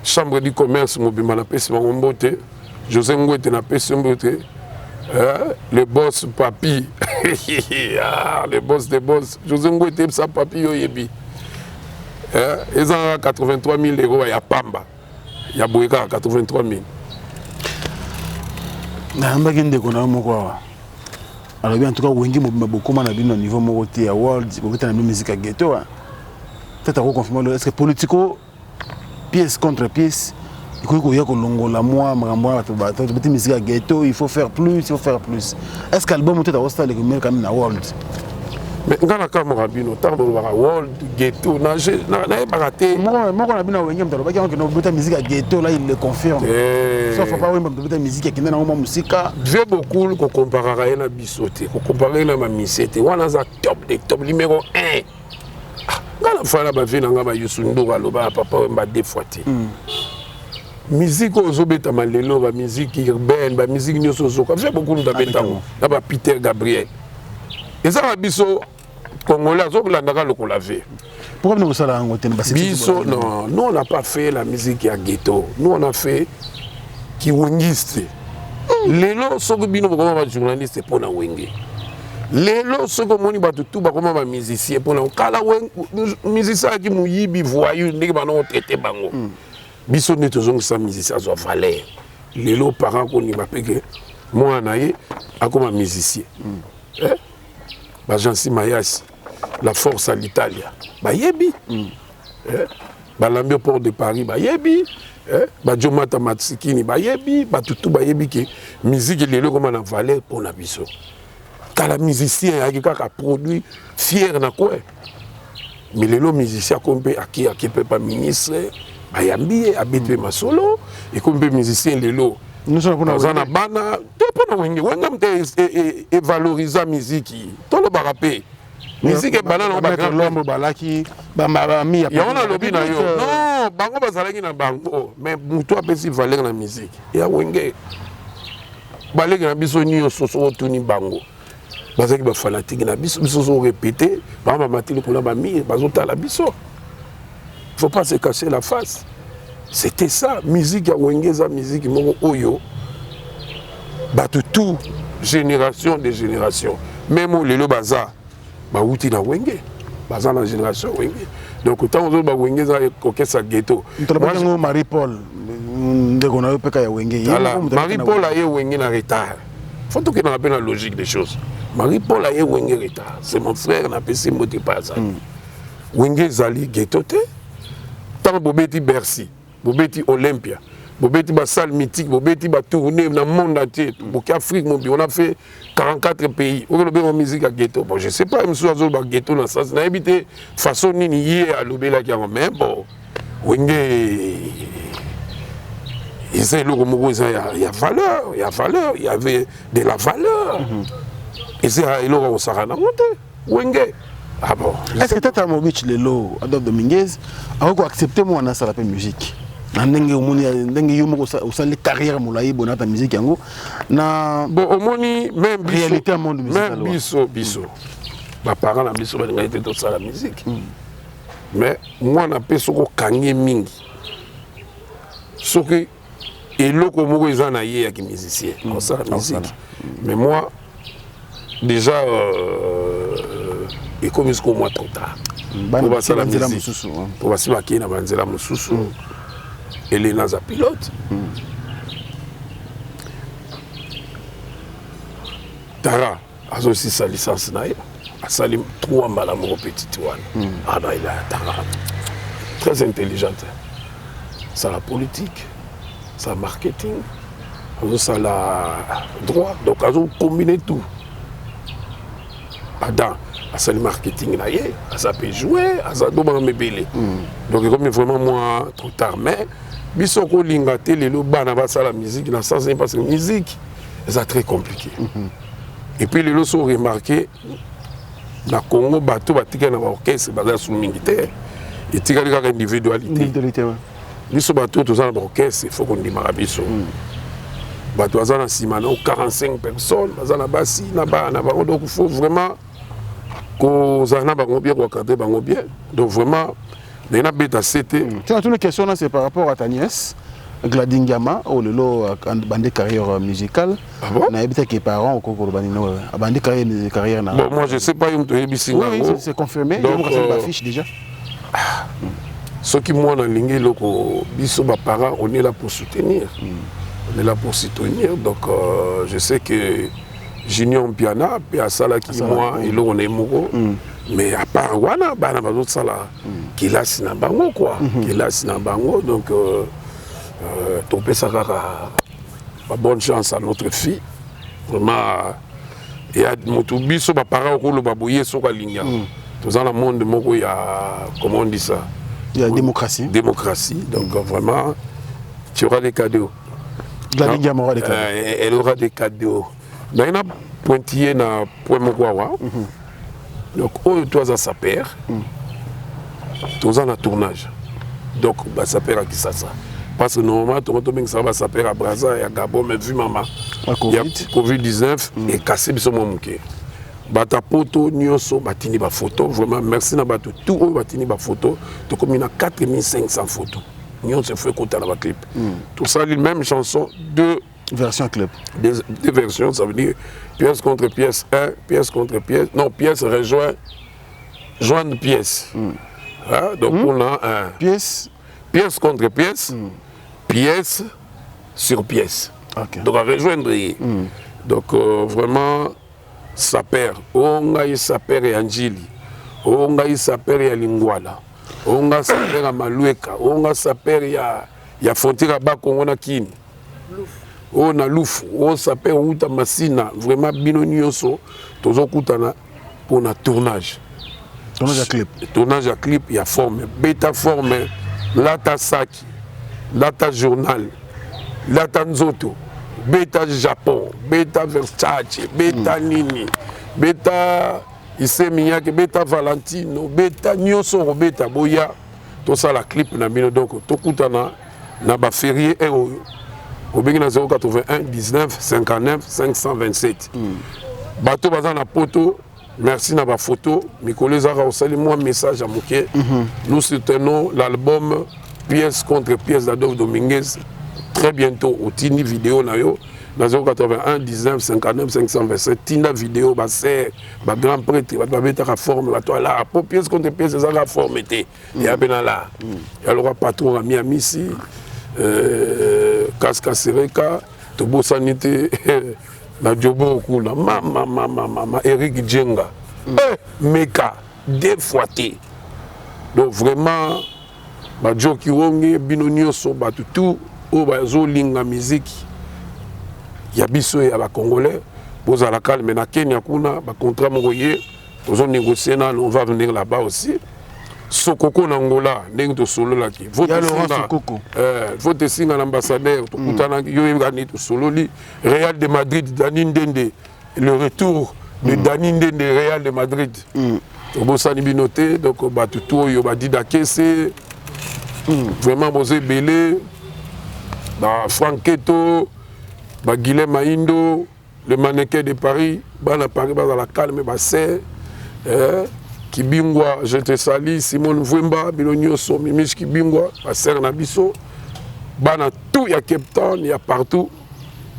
chambre du commerce mobima na pesi bango mbote José Ngwete na pesi mbote le boss papi le boss des boss José Ngwete sa papi yo yebi ils ont 83 000 euros ya pamba ya boyeka 83 000 na mbaki ndeko na moko alors bien en tout cas wengi mobima bokoma na bino niveau moko te ya world bokita na musique ya ghetto peut-être à confirmer est-ce que politico pièce contre pièce il faut qu'il y ait la moi petit musique à ghetto il faut faire plus est-ce que l'album est à le meilleur quand même na world mais quand la caméra bino tant de world ghetto na baraté moi on a bien wengi mtalo baki on petit musique à ghetto là il le confirme sauf pas oui petit musique qui est dans musique j'ai beaucoup qu'on comparer na bisoté qu'on comparer na ma misete wana za top numéro 1 ngala fala ba vina ngaba yusundo aloba papa mba défoité musique ozobeta malelo ba musique urbaine ba musique nyoso zoka fait beaucoup ndabeta na ba Peter Gabriel et ça biso congolais zokolanda le laver pourquoi nous ça là biso non nous on n'a pas fait la musique à ghetto nous on a fait kiwengiste lelo soko bino ko ba journaliste pour na wenge lelo soko moni ba tutu ba koma ba musicien pour na kala musicien qui muyibi voyou ndenge ba no traiter bango biso ne tozong sa musicien zo valeur lelo parent ko ni mapeke moi naye akoma musicien ba Jansi Mayasi la force à l'Italie ba yebi ba l'ambio port de Paris ba yebi ba Jomata Matsikini ba yebi ba tutu ba yebi ke musique lelo comme na valeur pour na biso kala musicien a kaka produit fier na quoi mais lelo musicien comme qui peut pas ministre bayambi habitué ma solo et comme musicien lelo nous sommes pour na bana to pour na wengi wenga mte et valoriser musique to lo barapé musique bana na ba lombo balaki ba mami ya on a lobi na yo non bango bazalaki na bango mais muto apesi valeur na musique ya wenge baleki na biso nyo soso tuni bango bazaki ba fanatique na biso so répéter ba matili pour la bami bazota la biso faut pas se cacher la face. C'était ça, musique à Wengeza, musique moko oyo. Batu tout génération de génération. Même le bazar, ba outi na Wenge, bazar na génération Wenge. Donc autant on ba Wengeza et ça ghetto. Moi Marie-Paul, ndeko na peka ya Wenge. Marie-Paul a Wenge na retard. Faut que on appelle la logique des choses. Marie-Paul a Wenge retard. C'est mon frère n'a pas ces mots de pas ça. Wenge zali ghetto te. Bobeti Bercy, Bobeti Olympia, Bobeti ba salle mythique, Bobeti ba tournée dans le monde entier, Boki Afrique, on a fait 44 pays. On a fait musique à ghetto. Bon, je sais pas, je suis à ghetto dans ça. On a évité façon ni hier à l'obéla qui a mais bon, Wenge, il y a valeur, il y avait de la valeur. Et c'est à l'eau au Sahara monté, Wenge. Ah bon. Est-ce que Tata Mobich Lelo, Adolphe Dominguez, a accepté moi dans la musique? Ndenge yomo osali carrière moulayi bonata musique yango na bon omoni même réalité monde musique même biso ba parents na biso ba ngalité to sala musique mais moi na peso ko kangi mingi soki eloko moko ezana ye ya ki musicien on sala musique mais moi déjà et comme jusqu'au mois trop tard pour passer la musique pour passer ma qui na banzela mususu et les NASA pilote Tara a aussi sa licence naïe a sali 3 malam au petit one ah non il a Tara très intelligente ça la politique ça marketing ça la droit donc a combiné tout Adam à ça le marketing là à ça peut jouer à ça doit me belé donc comme vraiment moi trop tard mais bisoko lingate les bana va ça la musique dans ça parce que musique c'est très compliqué et puis les sont remarqué la Congo bateau batika na orchestre basé sur militaire et tika les individualité biso bateau tous en orchestre il faut qu'on démarre biso bateau za na simana 45 personnes baza na basi na ba na bango donc il faut vraiment qu'on a bien recadré bango bien donc vraiment Mais na beta c'était. Tiens, toutes les questions là c'est par rapport à ta nièce. Gladingama, au lelo bandé carrière musicale. Ah bon? Na habité que parents au cours bandino bandé carrière na. Bon, moi je sais pas où tu es oui, c'est confirmé. Donc il y a une affiche déjà. Ce qui moi dans lingue loko biso ba parents on est là pour soutenir. On est là pour soutenir donc je sais que Junior Piana puis à sala qui moi et là on est moko. Mais à part wana bana bazot sala qui là sina bango quoi. Qui là sina bango donc tomber ça bonne chance à notre fille vraiment et à motubi so ba parents ko lo baboyer so ka linya tous dans le monde moko il y a comment on dit ça, il y a démocratie donc vraiment tu auras des cadeaux. Elle aura des cadeaux. Mais il y a pointillé na point moko wa donc toi ça sa père tous dans le tournage donc bah sa père à qui ça parce que normalement ça va s'appeler à Brazza et à Gabon mais vu maman il y a Covid-19 et cassé biso momuke bata poto nyonso batini ba photo vraiment merci na bato tout o batini ba photo to comme il y a 4500 photos nyonso fait côté la clip tout ça les mêmes chansons deux versions clip deux versions ça veut dire pièce contre pièce 1 pièce contre pièce non pièce rejoint joindre pièce hein? Donc on a un pièce contre pièce pièce sur pièce. Okay. Donc à rejoindre. Donc vraiment, sa père, on a sa père et Angeli, on a sa père et Lingwala, on a sa père à Malueka, on a sa père et à Fontier Bako, on a Kini, on a Louf, on sa père Outa Massina, vraiment binonioso, tous okutana pour un tournage. Tournage à clip. Tournage à clip, il y a forme, bêta forme, lata saki. Lata journal, lata nzoto, beta Japon, beta Versace, beta Nini, beta Isemiyake, beta Valentino, beta Nyonso, beta Boya, tout ça la clip na bino donc tout kutana na ba férié et au begina 081 19 59 527. Bato bazan na poto, merci na ba photo, Mikole Zara osali moi message à moké. Nous soutenons l'album pièce contre pièce d'Adolphe Dominguez très bientôt au Tini vidéo na yo dans 081 19 59 527 Tina vidéo ba c'est ba grand prêtre ba beta forme ba toi là pour pièce contre pièce ça la forme était et abena là et alors patron a Miami ici Kaska Sereka to bosanité na Diobo kula mama Eric Djenga Meka défoité donc vraiment Badjo Kiwonge, Binonio so batu tout, au bazo linga musique. Yabiso et à Congolais, vous à la calme, na Kenya kuna, ba contrat mogoye, vous on négocier on va venir là-bas aussi. Sokoko Nangola, n'eng to solo là qui. Faut te signer l'ambassadeur, to kutana yo gani to solo li. Real de Madrid, Dani Ndende, le retour de Dani Ndende Real de Madrid. Bosani Binoté, donc batu tout yo ba didakese. Vraiment, Mosé Belé, Franketo, Guilhem Maindo, le mannequin de Paris, Paris, dans la calme, Kibingwa, je te salue, Simone Vwemba, Bilonioso, Mimish Kibingwa, Basser Nabiso, tout, il y a Cape Town, il y a partout.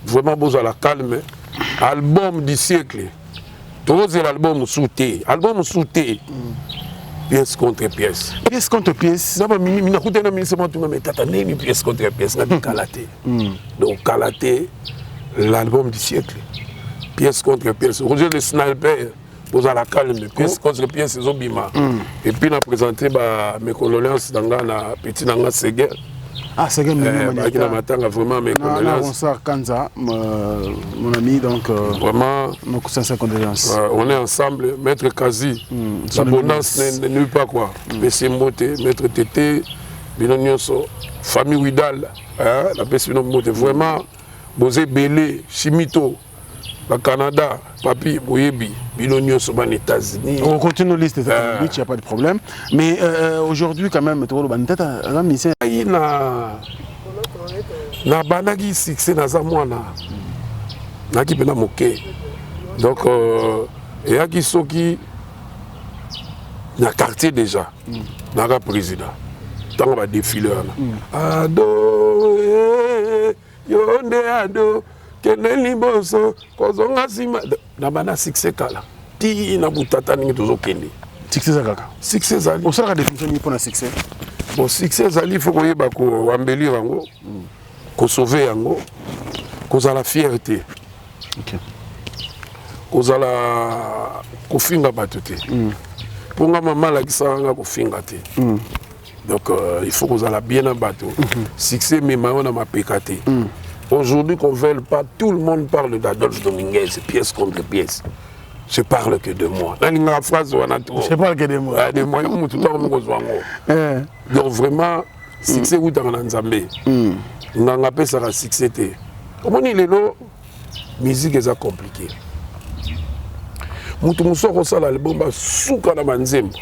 Vraiment, à la calme. Album du siècle. Tout l'album souté. Album souté. Pièce contre pièce. Pièce contre pièce. Pièce contre pièce. Donc, Kalaté, l'album du siècle. Pièce contre pièce. Roger le sniper, vous à la calme. Pièce contre pièce, c'est Zobima. Et puis, on a présenté mes condoléances dans la petite Nanga Seguer. Ah, c'est vraiment mes condoléances. Kanza, mon ami, donc vraiment, nos sincères condoléances. On est ensemble, Maître Kazi, l'abondance n'est nulle part quoi. Messie Mbote, Maître Tété, Binonioso, famille Ouidal, la Bessie Mbote, vraiment, Bosé Belé, Chimito, le Canada, Papi, Boyebi, Binonioso, les États-Unis. On continue nos listes, il n'y a pas de problème. Mais aujourd'hui, quand même, tu vois, na banaki succès naza mwana naki pena moke donc eyaki soki na quartier déjà naka président ntango badéfile wana ado yo nde ado kende liboso kozonga nsima na bana succès kala ti na butata ndenge tozokende succès za kaka succès ezali osalaka définition nini mpona succès bon succès ezali il faut koyeba koambelire yango kosauve yango kozala fierté kozala kofinga bato te mpo nga mama alakisaka nga kofinga te donc il faut kozala bien na bato succès mema yo na mapeka te aujourd'hui qu'on veuille pas tout le monde parle d'Adolphe Dominguez pièce contre pièce je parle que de moi nalingaka phrase wana to je parle que de moi de moi mutu ntango mokozwa yango donc vraiment succès utaka na nzambe nganga apesaka succès te omoni lelo musique eza compliqué mutu mosu akosala album basuka na banzembo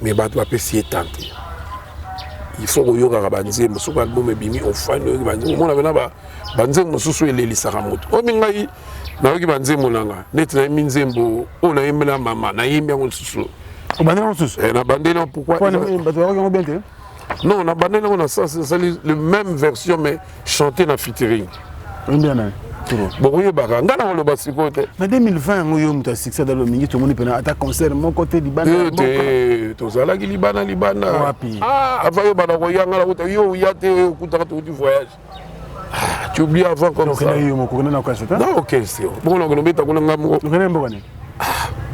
mais bato bapesi ye tante il faut koyokaka banzembo soki album ebimi ofani oyoki banzembo omona pena banzembo mosusu elelisaka motu omi ngai nayoki banzembo nanga neti nayembi nzembo oyo nayembi na mama nayembi yango lisusu obandela mosusu na bandeli yango pourquoi bato bayoki yango bien te non na bandeli yango na sens ezali le même version mais chanté na featuring bokoyebaka ngai na koloba sikoyo te na 2020 yango yo moto ya succès dalo mingi tomoni mpena ata concert moko te libana te tozalaki libana ava yo bana koyanga na kuta yo oya te oyo okutaka touti voyage tu oublies avant comme ça na okese bokona kolobeta kuna nga moko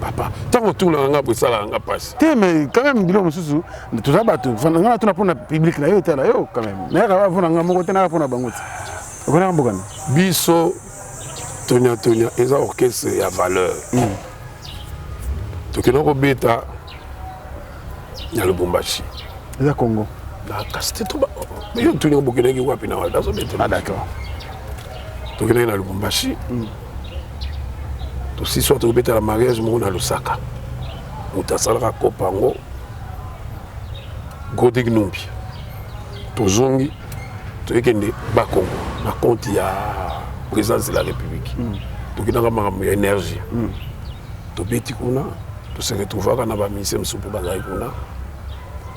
papa ntango tunaka nga po esalaka nga mpasi te mais quand même bilo mosusu toza bato nga na tuna mpona public na yo tala yo quand même nayaka bavona nga moko te naka mpona bango te okonaka mbokani biso tonia eza orchestre ya valeur tokenda kobeta na Lubumbashi eza Congo kasi te yo toninga bokendaki wapi na wala azobeta d'accord tokendaki na Lubumbashi tosi soit tokobeta la mariage moko na Lusaka moto asalaka kopa yango Godik Numbi tozongi toyekende bakongo na compte ya présidence de la république tokendaka makambo ya énergie tobeti kuna tose retrouvaka na baministère mosusu mpe bazalaki kuna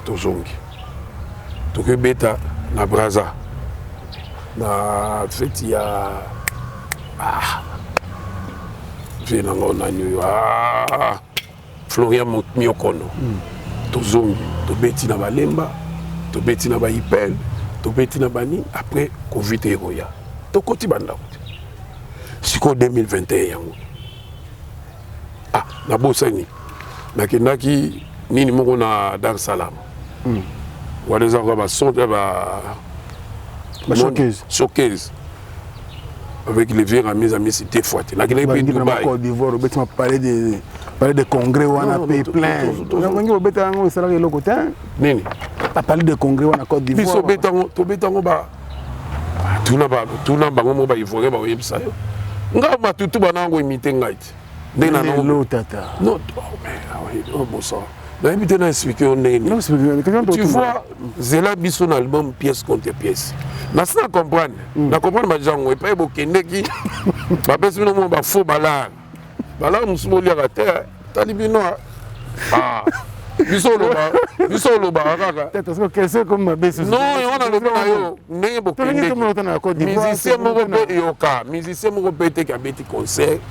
tozongi tokobeta na Braza na feti ya vie nango nani oyo Florian Miokono tozongi tobeti na Balemba tobeti na Baipel tobeti na bani après Covid ekoya tokoti bandako te siko 2021 yango nabosani nakendaki nini moko na Dar es Salaam wana ezaka basonte showcase avec les vieux amis c'était fouetté nakendaki mpe Dubaï Côte d'Ivoire obetima parler de congrès wana pe plein ngongi obeta yango esalaka eloko te nini parler de congrès wana Côte d'Ivoire biso tobetango tuna bango mo baivoire baoyebisa yo nga batutu banango imite ngai te ndenge nango tata non bosa nayebi te na explike yo ndenge tu vois zela biso na album pièce contre pièce nasi na comprendre na comprendre bajango epai bokendeki bapesi bino mo bafaux balare mosusu boliaka te tali bino biso olobaka kaka non yango nalobi na yo ndenge bokendeki musicien moko mpe eteki abeti concert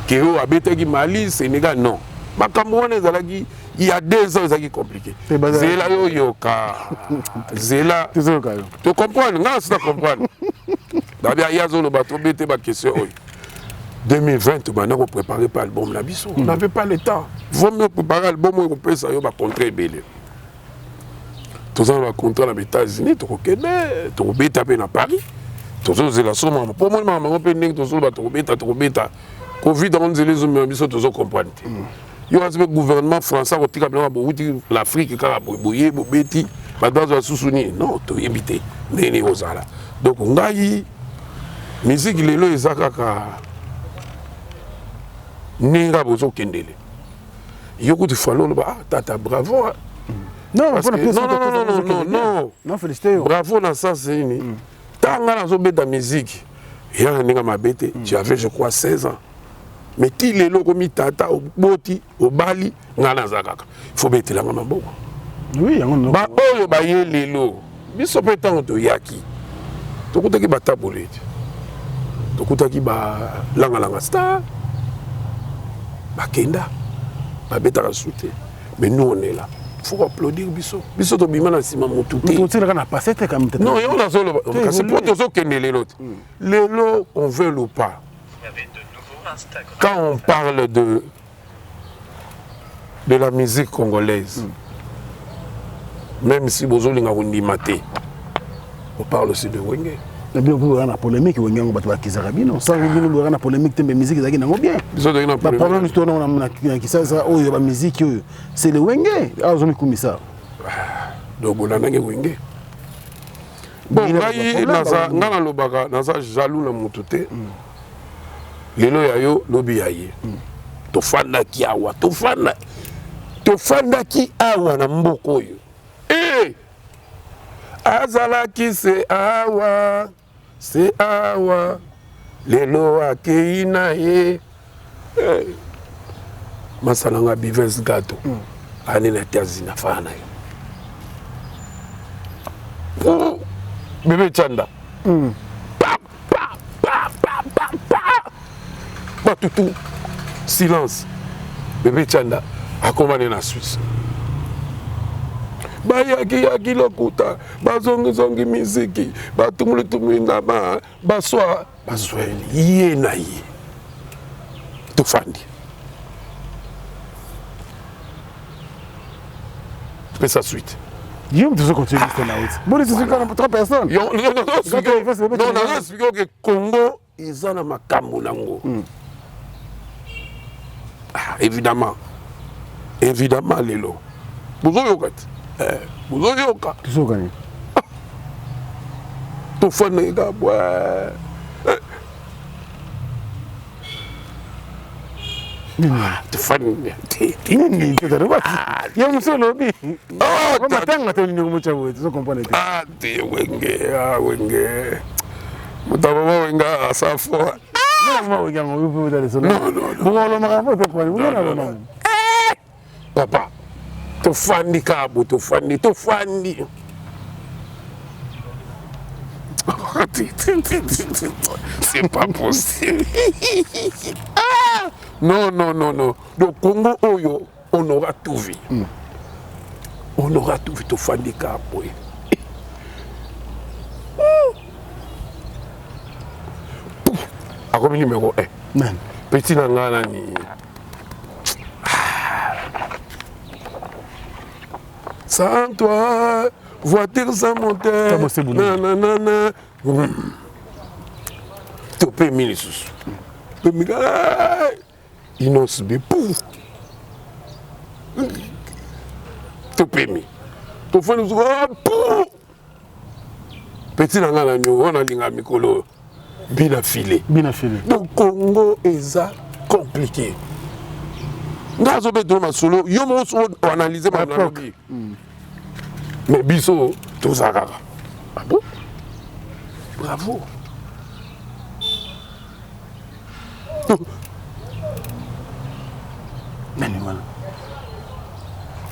ke oyo abetaki Mali Sénégal non makambo wana ezalaki il y a 2 ans ezalaki compliqué zela yo yoka zela to comprendre nga nasi na comprendre dabi aya azoloba tobete baquestion oyo 2020 bana préparer pas album na biso on n'avait pas le temps vaut mieux préparer album oyo kopesa yo bacontra ebele tozana bacontra na États-Unis tokokende tokobeta mpe na Paris tozozela so mama mpo moni mama mpe ndenge tozoloba tokobeta Covid on nzela ezomema biso tozocomprendre te yo kasi mpe gouvernement français akotika biloko bouti l'Afrique kaka boye bobeti bato bazwa susu nini non toyebi te ndenge nini kozala donc ngai musique lelo eza kaka ndenge bozokendele yo kuti falo oloba tata bravo non félicité bravo na sens nini tanga nazobeta musique eyaka ndenge mabe te tu avais je crois 16 ans mais ti lelo komi tata oboti obali ngana zakaka faut betela ngama boko oui yango ba oyo ba ye lelo biso pe tango to yaki to kutaki batabole to kutaki ba langa star bakenda ba betaka soute mais nous on est là faut applaudir biso to bima na sima motuté on tire kana passer te comme non yo na solo c'est pour to kende lelo lelo on veut ou pas. Quand on parle de la musique congolaise, même si Bozolinga Wundimate, on parle aussi de Wenge. Mais bien, vous avez une polémique, vous avez une Kizarabino. Ça, vous avez une polémique, mais la musique, c'est bien. Le problème, c'est la musique, c'est le Wenge. Ah, vous avez comme ça. Donc, on a un Wenge. Bon, naza jaloux na mutute. Lelo yayo lobi yaye. Tofanda ki awa, tofanda ki awa na mboko yo. Eh! Azalaki se awa. Lelo akei na ye. Masalanga Bives Gato. Ani na tazina fana yo. Bébé Chanda. Tout silence. Bébé Chanda a commandé la Suisse. Yaki lokuta, bazongi miziki, batumuli ngama, baswa ye na ye. Tofandi. Fais sa suite. Guillaume, tu veux continuer l'histoire là. Bon, c'est quand 3 personnes. Non, que Congo, ils ont ma kamunango. Évidemment, Lelo. Bozoyoka. Tu sais gagner. Tu fais les gars, tu fais papa, tu fandi kabo, tu fandi. C'est pas possible. Non. Le Congo, on aura tout vu. On aura tout vu, tu fandi kabo. Comme numéro 1. Petit Nangana ni. Sans toi, voiture sans moteur. Nanana. Topé Milisus. Ils n'ont subi pouf. Topé mi. Topé nous pouf. Petit Nangana ni, on a l'inga mikolo. Bien affilé. Donc Congo est compliqué. Nous avons besoin de solo. Nous avons analysé ma vie. Mais biso, tout ça. Ah bon? Bravo.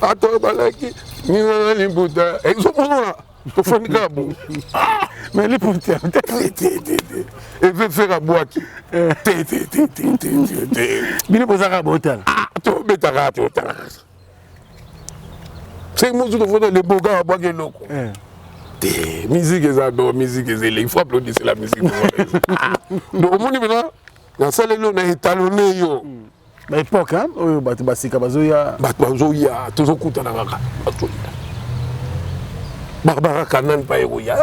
Attends, balaki. Ni na ni buta. Exactement. Tu fais une gabo. Mais les pour terre. Et veut faire à boire qui. Bien pour ça à botal. Tu betara tu. C'est moi je veux les beaux gars à boire loko. Musique est musique est il faut applaudir la musique. Donc au monde maintenant dans ça là on a étalonné yo. À l'époque hein, batu basika bazoya toujours kutana kaka. Barbara Kanan Paeroya.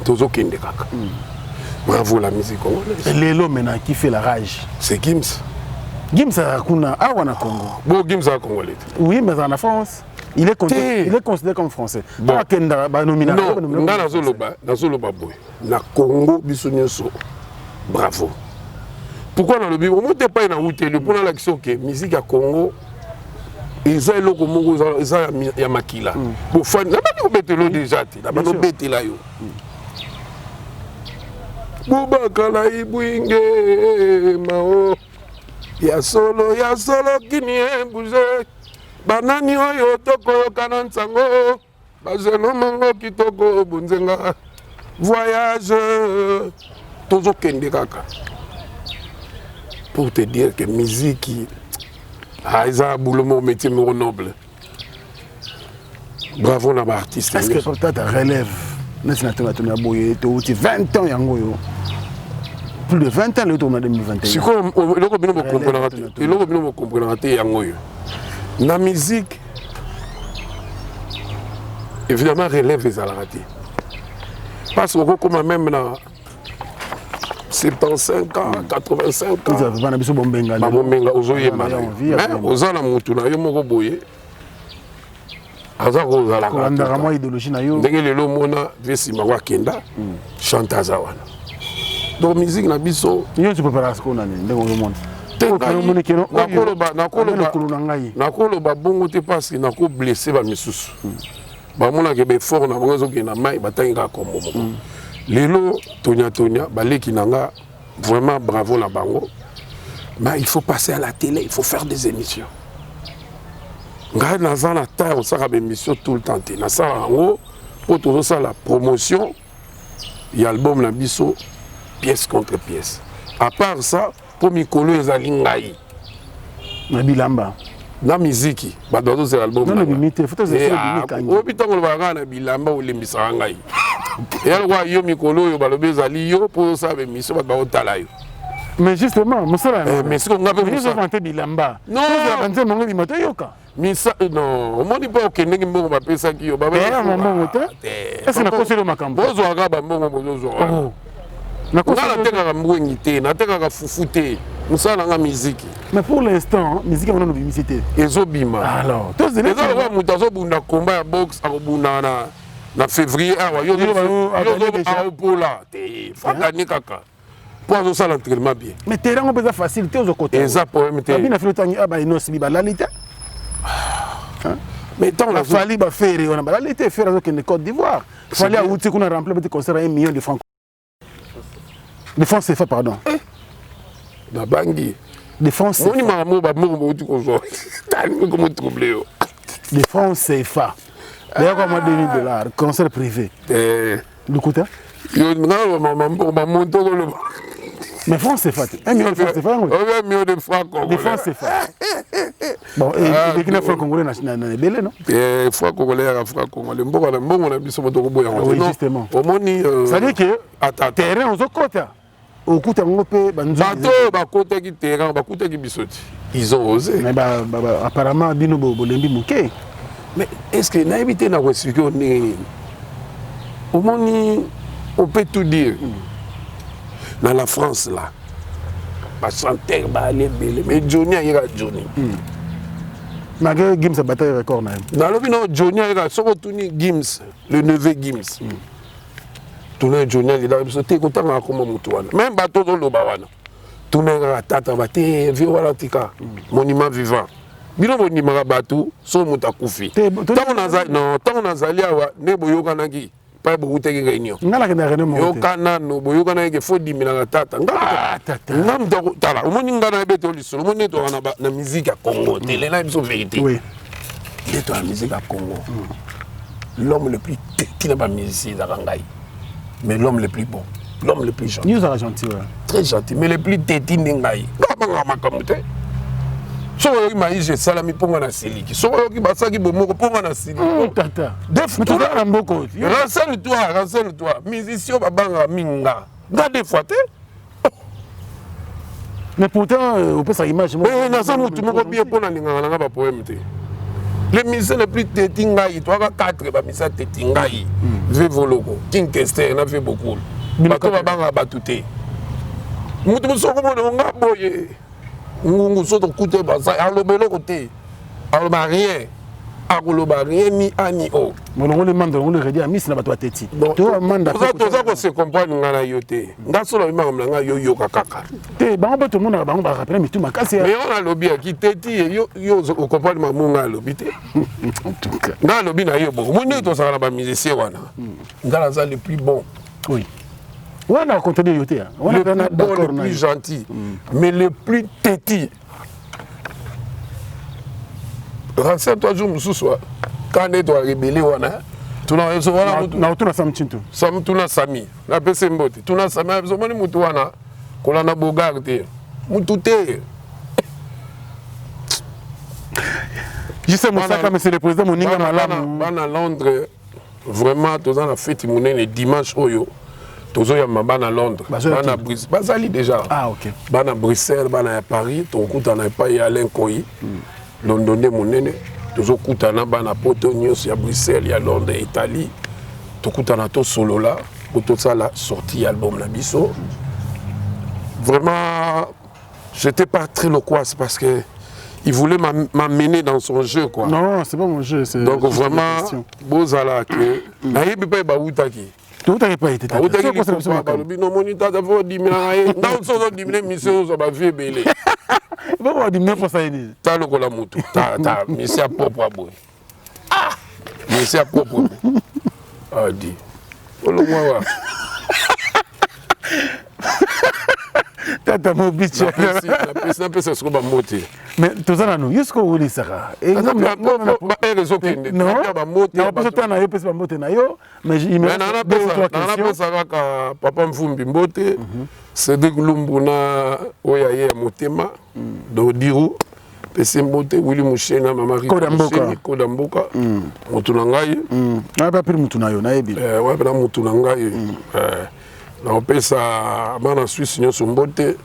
Toujours kende kaka. Bravo la musique congolaise. Et Lelo maintenant qui fait la rage. C'est Gims. Gims a kuna awana Congo. Bon Gims a congolais. Oui mais en France, il est considéré comme français. Bon. Kenda ba nomina. Non, na zoloba boy. Na Congo biso nyonso. Bravo. Pourquoi dans le bureau on n'était pas dans le pour l'action que musique à Congo ils ont le Congo ils ont ya makila. Pour fan, na ba ko betelo déjà ti, na ba no betela yo. Bubakala ibwinge mao. Ya solo kini bouge. Banani oyo toko kanansango. Bazeno mango kitoko bunzenga. Voyage. Tozo kende kaka. Pour te dire que musique, ça a boulot mon métier noble. Bravo la artiste. Est-ce que tu as relève? Nous sommes 20 ans, plus de 20 ans le tour en 2021. C'est comme la musique, évidemment, relève les alaratés. Parce que comme même là, 75 ans, 85 ans. Vous avez pas besoin de bombenga. Bombenga ozoye mana. Mais ozala mutu na yo moko boye. Aza ko zala ka. Ndanga mo idéologie na yo. Ndenge lelo mona vesi makwa kenda. Chante aza wana. Donc musique na biso. Yo tu prépares ce qu'on a ndenge o mona. Nakoloba bongo te parce que nako blessé ba misusu. Ba mona ke be fort na bongo zo ke na mai batanga kombo moko. Lelo Tonia baleki nanga vraiment bravo la bango. Mais il faut passer à la télé, il faut faire des émissions. Ngai naza na ta on sera émission tout le temps. Na ça en haut pour tout ça la promotion. Il y a album na biso pièce contre pièce. À part ça pour mikolo ezali ngai. Na bilamba. Na miziki badozo c'est l'album. Non limité, faut ça limité. Obitango ba na bilamba olembisa ngai. Et alors, yo mikolo yo balobe ezali yo pour ça be miso ba otala yo. Mais justement, monsieur mais ce qu'on appelle ça vanter bilamba. Non, ça vanter mongo limité yoka. Misa non, on dit pas que ndenge mbongo ba pesa ki yo ba. Maman hotel. Est-ce que na conseiller ma campagne? Bozo aga ba mbongo bozo. Na conseiller teka mbongi te, na teka ka fufu te. Musala nga musique. Mais pour l'instant, musique on a no bimicité. Ezobima. Alors, tous les gens va mutazo bunda combat ya boxe akobunda na février awa yo pola te fatani kaka pour ça l'entraînement bien mais terrain on peut facilité aux côtés exact problème te bien fait tangi aba ino sibi balalite mais tant la fali ba faire on a balalite faire avec une Côte d'Ivoire fali a outi qu'on a rempli petit concert à 1 million de francs CFA pardon na bangi de francs CFA moni mamo ba mo outi ko zo tani ko mo troublé de francs CFA. D'ailleurs, comme $2 000, concert privé. Le coût hein? Mais France c'est fait. 1 million de francs c'est fait. 1 million de francs congolais. De francs c'est fait. Bon, et qui n'a francs congolais n'a belé non? Francs congolais, francs congolais. Bon, on a vu ce moto boya. Oui, justement. Ça veut dire que terrain aux côtés. Au coup on peut ba côté qui terrain, ba côté qui bisoti. Ils ont osé. Mais apparemment bino bolembi muké. Mais est-ce que n'a évité na expliquer on peut tout dire. Dans la France là. Ba chanter ba aller belé mais Johnny a Johnny. Malgré Gims a battu record na. Dans le bino Johnny a soko tuni Gims, le neveu Gims. Tourner Johnny il a sauté content na comme mutuana. Même bateau do loba wana. Tourner tata baté vieux wala tika. Monument vivant. Bino boni marabatu so mutakufi. Tant nazali awa ne boyoka naki pa bokuteki réunion. Ngala ke na réunion. Yokana no boyoka na ke fo dimina na tata. Ngam to tala. Omoni ngana beto lisolo. Omoni to na musique ya Congo. Télé na biso vérité. Oui. Il est dans la musique à Congo. L'homme le plus qui n'a pas musicien d'Arangaï. Mais l'homme le plus bon. L'homme le plus gentil. Nous sommes gentils. Très gentil. Mais le plus tétin d'Engaï. So yoki maïs salami ponga na siliki. So yoki basaki bomoko ponga na siliki. Tata. Def tout na mboko. Renseigne-toi. Musicien babanga minga. Gade fois te. Mais pourtant on peut ça image moi. Na ça mutu moko bien pona ninga na ba poème te. Les musiciens les plus tétingaï, toi 4 ba musiciens tétingaï. Ve voloko. King Kester na fait beaucoup. Bato babanga batute. Mutu musoko mo nga boye. Ngungu soto kute basa alobelo côté aloba rien ni ani o molongo le mando le redi amis na bato ateti to manda to za ko se comprendre ngana yote ngasolo imanga mlanga yo kakaka te bango bato mona bango ba rappeler mitu makasi mais on a lobby ki teti yo o comprendre mamunga lobby te en tout cas nga lobby na yo bon moni to sala ba musicien wana ngala za le plus bon oui On a contenu yoté. On a le plus gentil, mais le plus têtu. Renseigne-toi, je me soucie. Quand on est rébellé, on a. Tu n'as pas Samchinto. Samtuna Sami. La PC Mbote. Tu n'as Sami. Tu n'as pas Moutouana. Kolana Bogarde. Moutouté. Je sais, mais c'est le président Moninga Malam. À Londres, vraiment, tous en a fait le dimanche. Tous en a à Londres. Bana Bruxelles. Bazali déjà. Ah, ok. Bana Bruxelles, Bana Paris. Ton coup, t'en as pas y Alain Koyi. Londonais, mon nene. Tous au coup, t'en as Bana Poto, News, il y a Bruxelles, il y a Londres, Italie. Tout coup, t'en as tout solo là. Pour tout ça, la sortie album Nabiso. Vraiment, j'étais pas très loquace parce que. Il voulait m'amener dans son jeu, quoi. Non, c'est pas mon jeu. Donc vraiment, Bozala, que... Naïe pas Baoutaki. Tout n'a pas été. Non, mon état d'abord diminué. Dans le sens de diminuer, mission, ça va faire belé. Bon, diminuer pour ça. T'as le cola moutou. T'as, monsieur à propre à boy. Ah! Monsieur à propre. Ah, dit. Oh, le moi, Tata mon bitch. La personne se trouve moté. Mais tout ça, nous, est-ce qu'on voulait ça? Et non, non, mais il me papa Mfumbi Mbote, Cédric Lumbuna, Oyaye Motema, Dodiru, PC Mbote, Willy Mouchena, Mamari Kodamboka, Motunangaye. Ah, pas plus Moutunayo, Naebi. Ouais, ben Moutunangaye. On paie ça en Suisse, sur Mbote,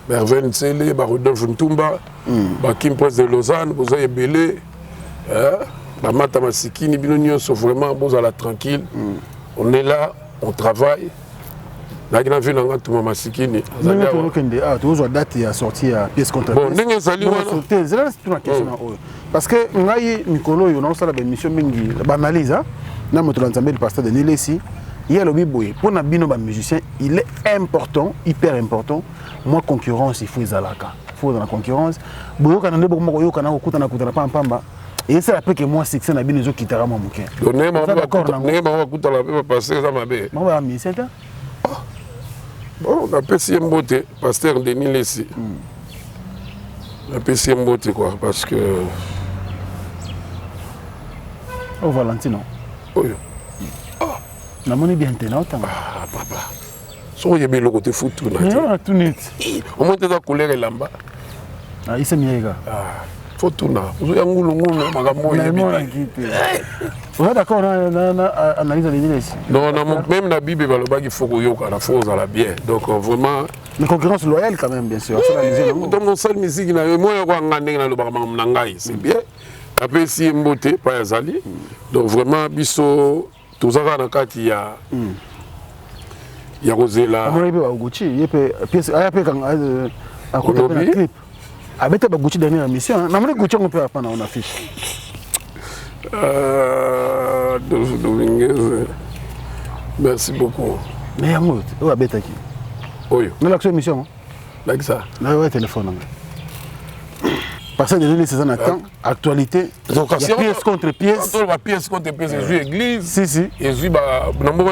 Merveille Ntsele, Rodolphe Ntumba, Kim Prince de Lausanne, vous avez belé, Mata Masikini, Binonion sont vraiment tranquille. On est là, on travaille. Là, il y a vu Thomas Masikini. Tu as date à sortir pièce contre pièce. Bon, c'est une question. Parce que Nicolas, il y a une mission qui analyse. Nous avons le pasteur de Nilesi. Il y a le biboy. Pour les musiciens, il est important, hyper important. Moi, concurrence, il faut les alaka. Il faut dans la concurrence. Et c'est après que moi, c'est que ça n'a pas besoin de quitter mon bouquin. Bon, on a PCM Mbote, pasteur Denis Lessi. On a PCM Mbote, quoi, parce que. Oh, Valentino. Oui. La monnaie bien tenue. Ah, papa. So, il y a bien le côté foutu. Mais on a tout net. Au moins, tu as la couleur et l'amba. Ah, il s'est mis, les gars. Ah, faut tout là. Vous avez un goulou, vous êtes d'accord, on a analysé les idées ici. Non, même la Bible, il faut que la force à la bien. Donc, vraiment. Mais concurrence loyale, quand même, bien sûr. Dans mon seul musique, moi, c'est bien. Après, si Mbote, pas Yazali. Donc, vraiment, Bisso. Tout ça, il y a Rosé là. Il y a pièce à côté de la clip. Avec la Gucci dernière mission, on a Gucci on peut apprendre en affiche. Dominguez, merci beaucoup. Mais Yamout, où habite qui? Oui. Nous l'action mission. Like ça. Là, ouais, téléphone. Parce que déjà, c'est un temps, actualité, pièce contre pièce. Pièce contre pièce, je joue église. Si. Et je joue dans mon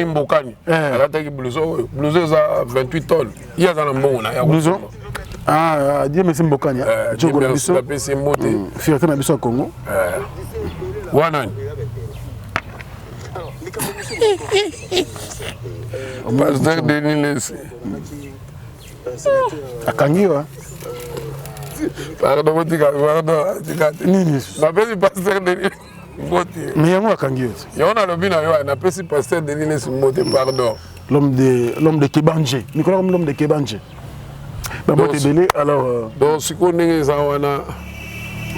Mbokani. Elle a été blouson. Blouson, ça 28 tonnes. Il y a un bon. Blouson. Ah, Dieu merci Mbokani. Dieu merci la PC Moté. Fierté na biso Congo. Wanan. Pasteur Denis Lessi. Akangiwa. Pardon, Nini. La personne pasteur Denis Mbote. Mais yango akangiwa. Yona lobi na yo na personne pasteur Denis Mbote, pardon. L'homme de Kebanje. Nicolas comme l'homme de Kebanje. Alors donc si on est wana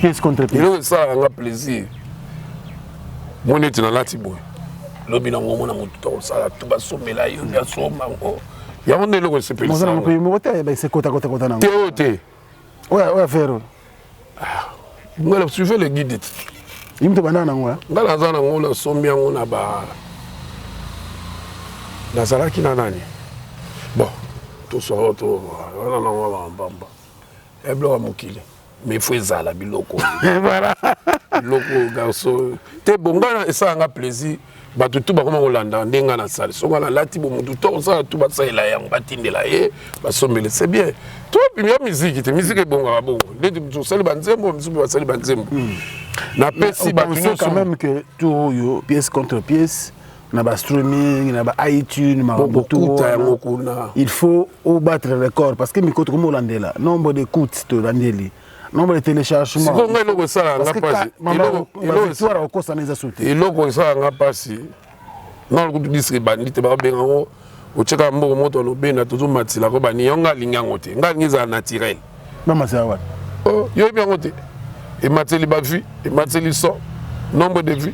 pièce contre pièce. Il ça a plaisir. Mon est dans la tibo. Lobi na ngo mona mutu to sala to basomela yo ya soma ngo. Ya on est le respect. Moi ça mon pays mo c'est kota na. Théoté. Ouais faire. Ngala suivez le guide. Imto banana ngo. Ngala zana ngo la sombia ngo na ba. La sala ki na nani. Bon. Tout ça, mais il faut ça la biloko. Voilà. loko garçon te bonga et ça a plaisir bato tout ba comment Hollanda ndenga na salle so ngala lati bo mutu to ça tout ba saila yango batindela ye basombele c'est bien toi puis la musique est bonga bongo les tout sali banzembo misubi ba sali banzembo na pesi ba quand même que tout yo pièce contre pièce na ba streaming na ba iTunes il faut battre le record parce que mikoto comme Hollandela nombre d'écoutes to landeli nombre de téléchargements parce que histoire au costa neza sauter et loko ça nga pasi non le disque bandit ba bengo o cheka mbo moto no bena to matila ko bani yonga lingango te nga ngiza naturel mama ça wa oh yo bien ngote et mateli ba vie et mateli so nombre de vues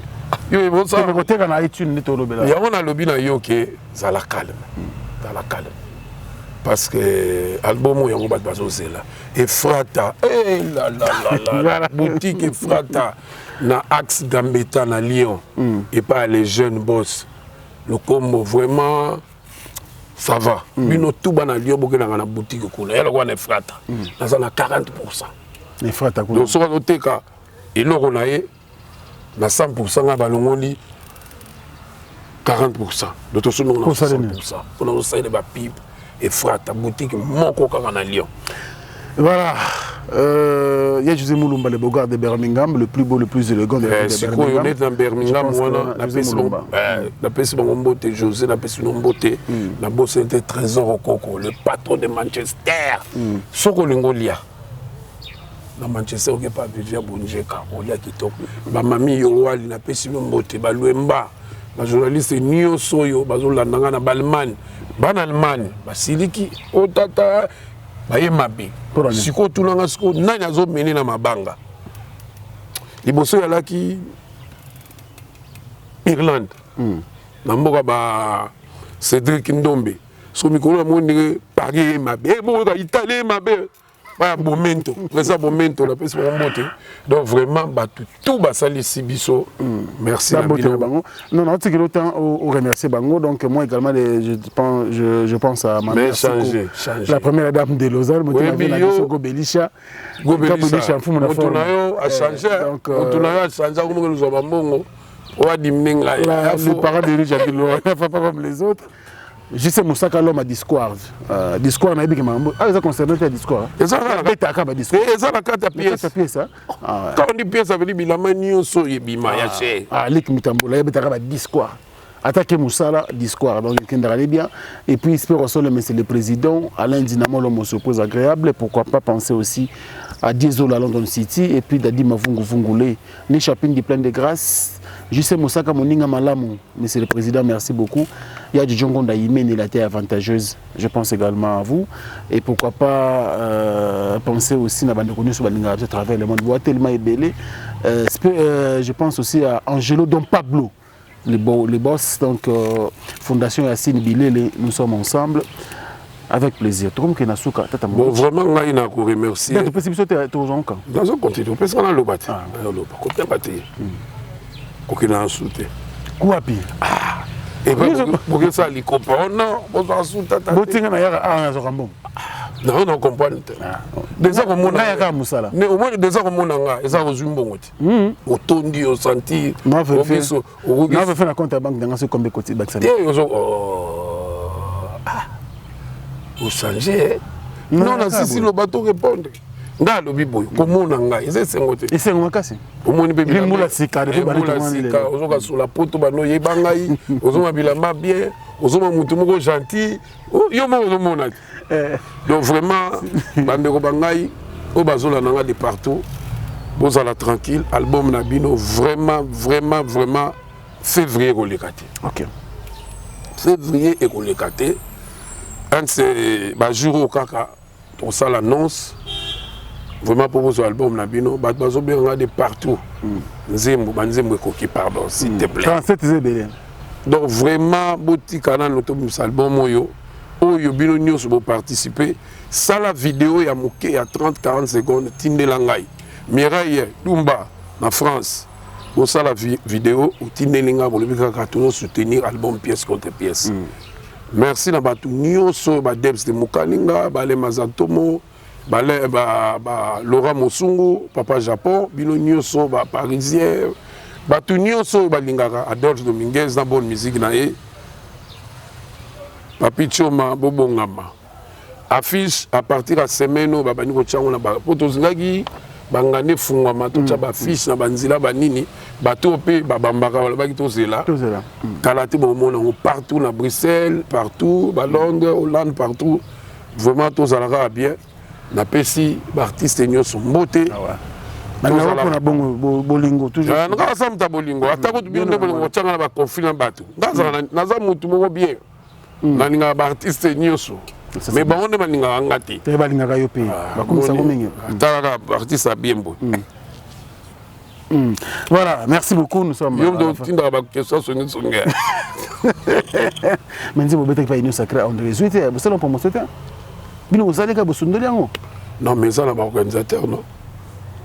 yo e bon ça ko te kana iTunes ni to lobela ya on a lobi na yo ke za la calme parce que album yango bat bazo zela et frata la boutique et frata na axe Gambetta na Lyon et pas les jeunes boss le combo vraiment ça va bino tout bana Lyon boke na boutique kuna yalo kwa na frata na za na 40% les frata kuna donc so ka teka et loko na ye na 100% nga balongoli 40% d'autres sont non 100% on a aussi des pipe et frata boutique moko kaka na Lyon. Voilà, il y a José Moulumba, le beau gars de Birmingham, le plus beau, le plus élégant de Birmingham. C'est quoi, on est dans Birmingham, la personne beauté, José, la personne beauté, la bosse était trésor au coco, le patron de Manchester. Soko Lingolia. Dans Manchester, on n'est pas vivre à Bonjeka, on y a qui top. Ma mamie Yowali, la personne beauté, Balouemba, la journaliste Nio Soyo, Bazola Nangana Balman, Banalman, Basiliki, Otata. Baye mabe siko tulanga siko nani azo mene na mabanga liboso ya laki Irlande na mboka ba Cédric Ndombe so mikolo monde Paris mabe bo ka Italie mabe ba momento reza momento la pesi momento donc vraiment ba tout ba sali sibiso merci la bango non non tu que autant au remercier bango donc moi également je pense à ma mère la première dame de Lausanne Gobelisha fou mon tonayo a changé tonayo a changé comme nous avons bongo o adimning là les parents de Richard Dilo pas comme les autres. Je sais Moussaka l'homme à Discord. Discord n'a pas de mambo. Ah, ça concerne le Discord. Et ça la carte Discord. Et ça la carte pièce. Quand on dit pièce, ça veut dire bilama nyonso yebima ya che. Ah, lik mitambo la betaka Discord. Attaquer Moussala Discord donc il allait bien et puis espère aussi le président Alain Dinamo l'homme surprise agréable pourquoi pas penser aussi à Diesel à London City et puis Dadi Mavungu Vungule ni shopping de plein de grâce. Je sais Moussaka Moninga Malamu, monsieur le président, merci beaucoup. Il y a du Djongo Ndaïmen et la terre avantageuse, je pense également à vous. Et pourquoi pas penser aussi à Bandekonu sur Balinga à travers le monde. Vous tellement ébélé. Je pense aussi à Angelo Don Pablo, les boss, donc Fondation Yassine Bilele, nous sommes ensemble. Avec plaisir. Bon, vraiment, on a une à remercier. Dans un continent, parce qu'on a le bâti. On a bâti. Kokina insulté. Quoi pire? Ah. Et pour que ça les comprenne, non, on va insulter. Botinga na yaka ah na bon. Non, on comprend. Des ans comme on a yaka musala. Mais au moins des ans comme on a, ils ont reçu bon. Au tondi, au senti, au fait. On va faire la compte à banque dans ce combien côté bac au changer. Non, non, si le bateau répondre. Nga lobi boy komona nga ese sengote ese ngomakasi omoni be bimula sika de bimula sika ozoka sur la poto bano yebanga yi ozoma bilamba bien ozoma mutu moko gentil yo mo ozomona donc vraiment bande ko bangai o bazola nanga de partout bozala tranquille album na bino vraiment février ko lekate OK février et ko lekate un c'est ba jour au kaka on ça l'annonce. Vraiment pour vos albums Nabino, bazo bien regarder partout. Nzembo, koki pardon, s'il te plaît. 37 zébélé. Donc vraiment bouti canal notre album moyo. Oyo bino nyos bo participer. Ça la vidéo ya moké ya 30-40 secondes tinde langai. Mireille Dumba en France. Pour ça la vidéo ou tinde linga pour le bika tout soutenir album pièce contre pièce. Merci na batu nyos ba Debs de Mukalinga, ba le Mazatomo. Laurent Mosungu, Papa Japon, bino nyonso ba parisien, tout nyonso balingaka Adolphe Dominguez na bonne musique na ye. Papi Choma bobongama. Affiche à partir de semaine ba bani ko tsango na ba poto zingaki bangane fungwama to tsa ba fiche na banzila banini bato pe babambaka wala baki to zela. Kalate bo mona partout na Bruxelles, partout, ba Londres, Hollande partout. Vraiment tous zalaka bien. Na pesi artiste nyonso mbote na na bolingo toujours nga samta bolingo atako tu bien bolingo tanga na ba conflit na bato ngaza na za mutu moko bien na ninga ba artiste nyonso mais ba onde baninga ngati te balinga ka yo pe ba komisa ko mingi tala artiste bien beau. Voilà, merci beaucoup, nous sommes yo ndo tinda ba question songi songa menzi bo beta pa ino sacré on résultat vous salon pour mon soutien. Bino osali ka bosundoli yango. Non mais ça na ba organisateur non.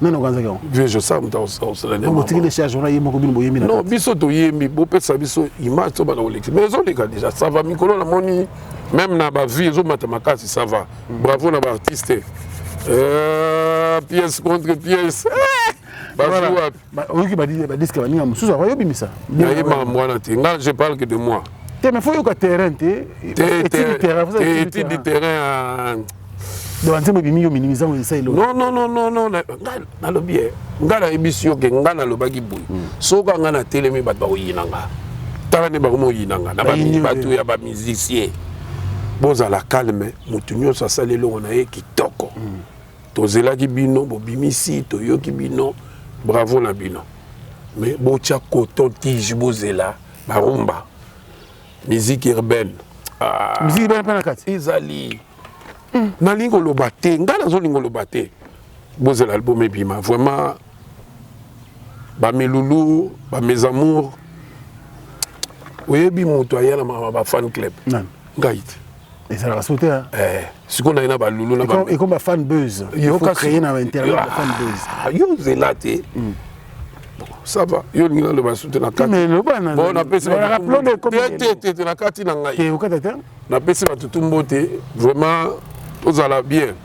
Non organisateur. Je sais on ça na. On tire les charges on a yemo ko bino boyemi na. Non biso to yemi bo pesa biso image to ba na olexi. Mais on les gars déjà ça va mikolo na moni même na ba vie zo matematika ça va. Bravo na ba artiste. Pièce contre pièce. Oui, bah disque va ninga musuza wa yobimisa. Bien moi je parle que de moi. Mais il faut que terrain étude du terrain non na lobi ngala ebisio ke ngana lobaki boy soka ngana telemi bat ba oyinanga tala ne ba mo oyinanga na ba batu ya ba musicien boza la calme mutu nyonso asalelo na ye kitoko tozelaki bino bobimisi toyoki bino bravo na bino mais bocha coton tige bozela barumba musique urbaine. Musique urbaine panakati. Izali. Na lingo lobate, ngala zo lingo lobate. Boze l'album ebima vraiment ba melulu, ba mes amours. Oyebi moto ayana ba fan club. Non. Ngaite. Et ça va sauter hein. Ce qu'on a na ba lulu na ba. Et comme ba fan buzz. Il faut créer na internet ba fan buzz. Yo zelate. Ça va, yo ngina le basute na kati. Mais le bana. Bon, na pesi ba rappelons de comme te na kati na ngai. Te okata na pesi ba tutumbote vraiment tous ala bien.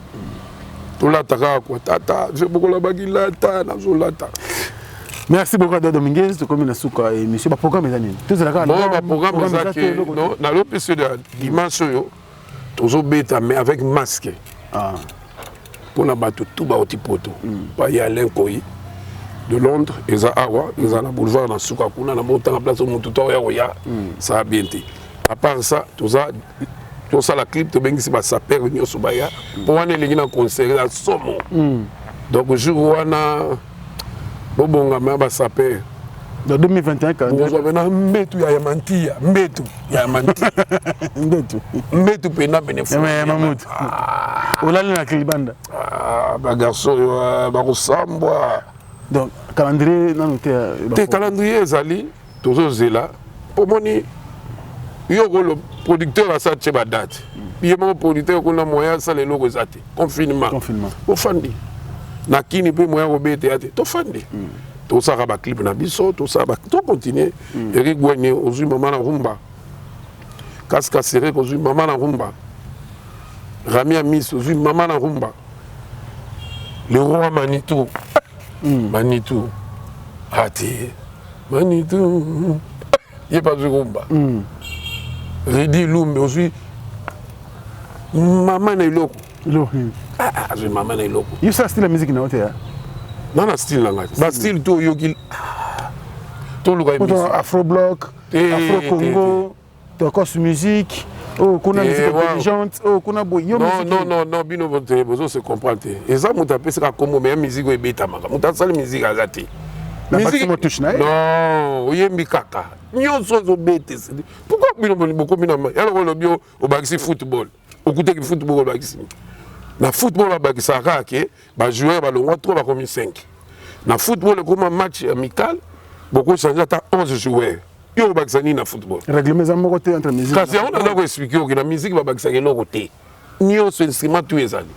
Tout la taka kwa tata, je beaucoup la bagilata na zolata. Merci beaucoup Adolphe Dominguez de comme na suka et monsieur ba programme ezani. Tous la bon ba programme ça que non, na l'option de dimanche yo tozo beta mais avec masque. Pour na bato tout ba otipoto. Pas y aller koyi. De Londres, ils ont Awa, ils ont la boulevard dans Souka, on a la montagne en place au Moutoua, ça a bien été. À part ça, tout ça la clip, tout bien, c'est ça perd une sobaya. Pour aller les gens concert à Somo. Donc, le jour où on a Bobonga, mais ça perd. En 2021, quand on a Mbetu, il y a Mbetu, Mbetu, pena bénéfice. Mamoud. On a la clibanda. Ah, garçon, Barosamba. Donc, calendrier, non, tes calendrier, Zali, toujours zéla. Pour moi, il y a le producteur à sa date. Il y a un producteur qui a moyen de le logo. Confinement. Au fandi. Na kini pe moyen de théâtre. Au fandi. Tout ça, va clip na biso, tout ça, tout continue. Eric Gouagné, aujourd'hui, maman na rumba. Kaska Serek, aujourd'hui, maman na rumba. Rami Amis, aujourd'hui, maman na rumba. Le roi Manitou. Manitou, Ati, Manitou, il n'y a pas de rumba. Redi Lumbe aussi. Maman est loco. Ah, je maman est loco. Il y a style la musique non t'es. Non, la style là. La style tout yogi. Tout le gars. Afro bloc, Afro Congo, de cos musique. Oh, qu'on a musique intelligente, oh, qu'on a beau. Non, bino votre besoin se comprendre. Et ça, mon tapé c'est comme même musique et bêta maka. Mon tapé musique à zati. Musique touche na. Non, oyembi kaka. Nyon so bête. Pourquoi bino beaucoup bino? Alors le bio au bagsi football. Au côté du football au bagsi. Na football au bagsi ça raque, ba joueur ba le 3 ba comme 5. Na football comme un match amical, beaucoup changer à 11 joueurs. Yo baksani na football. Règlement za moko te entre musique. Kasi on a expliquer que la musique va baksani loko te. Nyo so instrument tout ezali.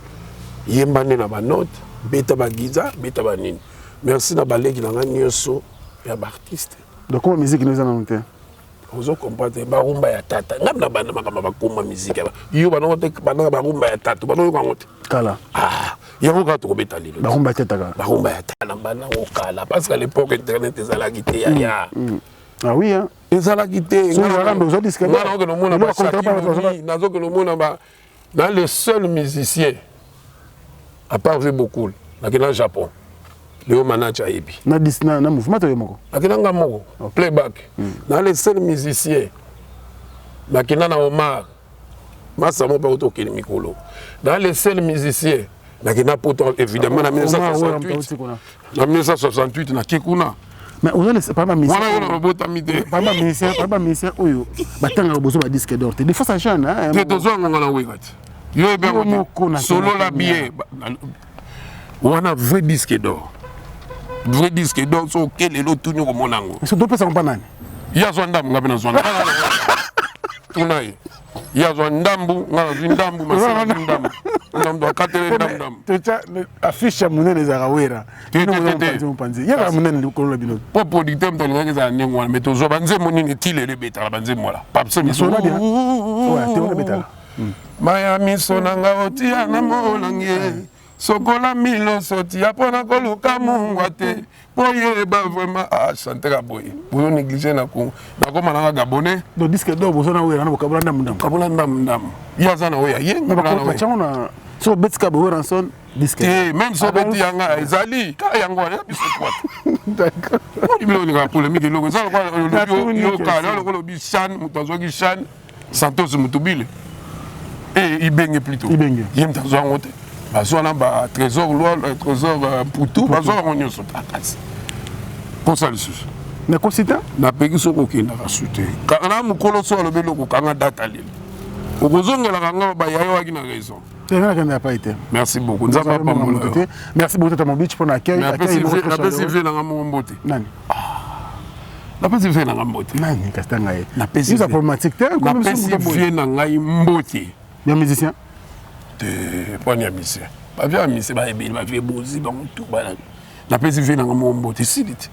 Yembane na ba note, beta ba giza, beta ba nini. Merci na baleki na nyoso ya ba artiste. Donc comment musique nous en monter? Vous comprenez, barumba ya tata. Ngam na bana makama bakoma musique. Yo bana te bana barumba ya tata. Bana yo kangote. Kala. Ah, yo ka to kobeta lilo. Barumba tata kala. Barumba ya tata bana o kala parce qu'à l'époque internet ezala kité ya. Ah oui hein. Ezala kité. Ngana besoin disque. Ngana que le monde ba Shaki. Nazo que le monde ba dans les seuls musiciens à part beaucoup na kina Japon. Léo Manacha Ebi. Na mouvement to yomoko. Akinanga moko. Playback. Dans les seuls musiciens. Nakina na Omar. Massa mo pa auto mikolo. Dans les seuls musiciens. Nakina poto évidemment en 1968. En 1968 na Kikuna. Mais on a pas ma mission. Voilà on robota mité. Pas ma mission oyo. Batanga bozo ba disque d'or. Des fois ça change hein. Te tozo ngana wekati. Yo ebe solo la bien. On a vrai disque d'or. Vrai disque d'or so quel est l'autre tout comme monango. So do pesa ngpa nani? Ya zo ndambu ngapena zo ndambu. Tunai. Ya zo ndambu ngana ndambu masana ndambu. Ndambu akatele ndambu. Techa affiche munene za rawera. Tete. Ya munene likolo bino. Po producteur mtolingaki za nengwa mais tozo banze monini tile le betala banze mola. Papse biso. Ouais, te on betala. Maya misonanga otia na molangie. Sokola milo soti apona koluka mungwa te poye ba vraiment ah chantera boy pour négliger na ko na ko malanga gabonais do disque do bozo na wera na bokabula ndam kabula ndam ya zana oya yenga na ko chana so betka bo ranson disque même so beti yanga ezali ka yango ya biso twat d'accord on ibilo ni ka polémique lo ça quoi yo ka lo lo bi chan mutazo ki chan Santos mutubile et ibenge plutôt ibenge yem tazo ngote bazona ba trésor loi trésor putu bazona onyo sotakasi pour ça le sus na kosita na peki soko kenda kasute kana mukolo so lo belo ko kanga data lele okozongela kanga ba yayo aki na raison merci beaucoup merci beaucoup Tata Mobich pour l'accueil merci fait na mbote nani na pesi fait na mbote nani kastanga ye na pesi ça problématique na pesi fait na ngai mbote bien musicien pas ni musicien pas bien musicien ba ebeli ba vie bozi donc tout ba na pesi fait na mbote silite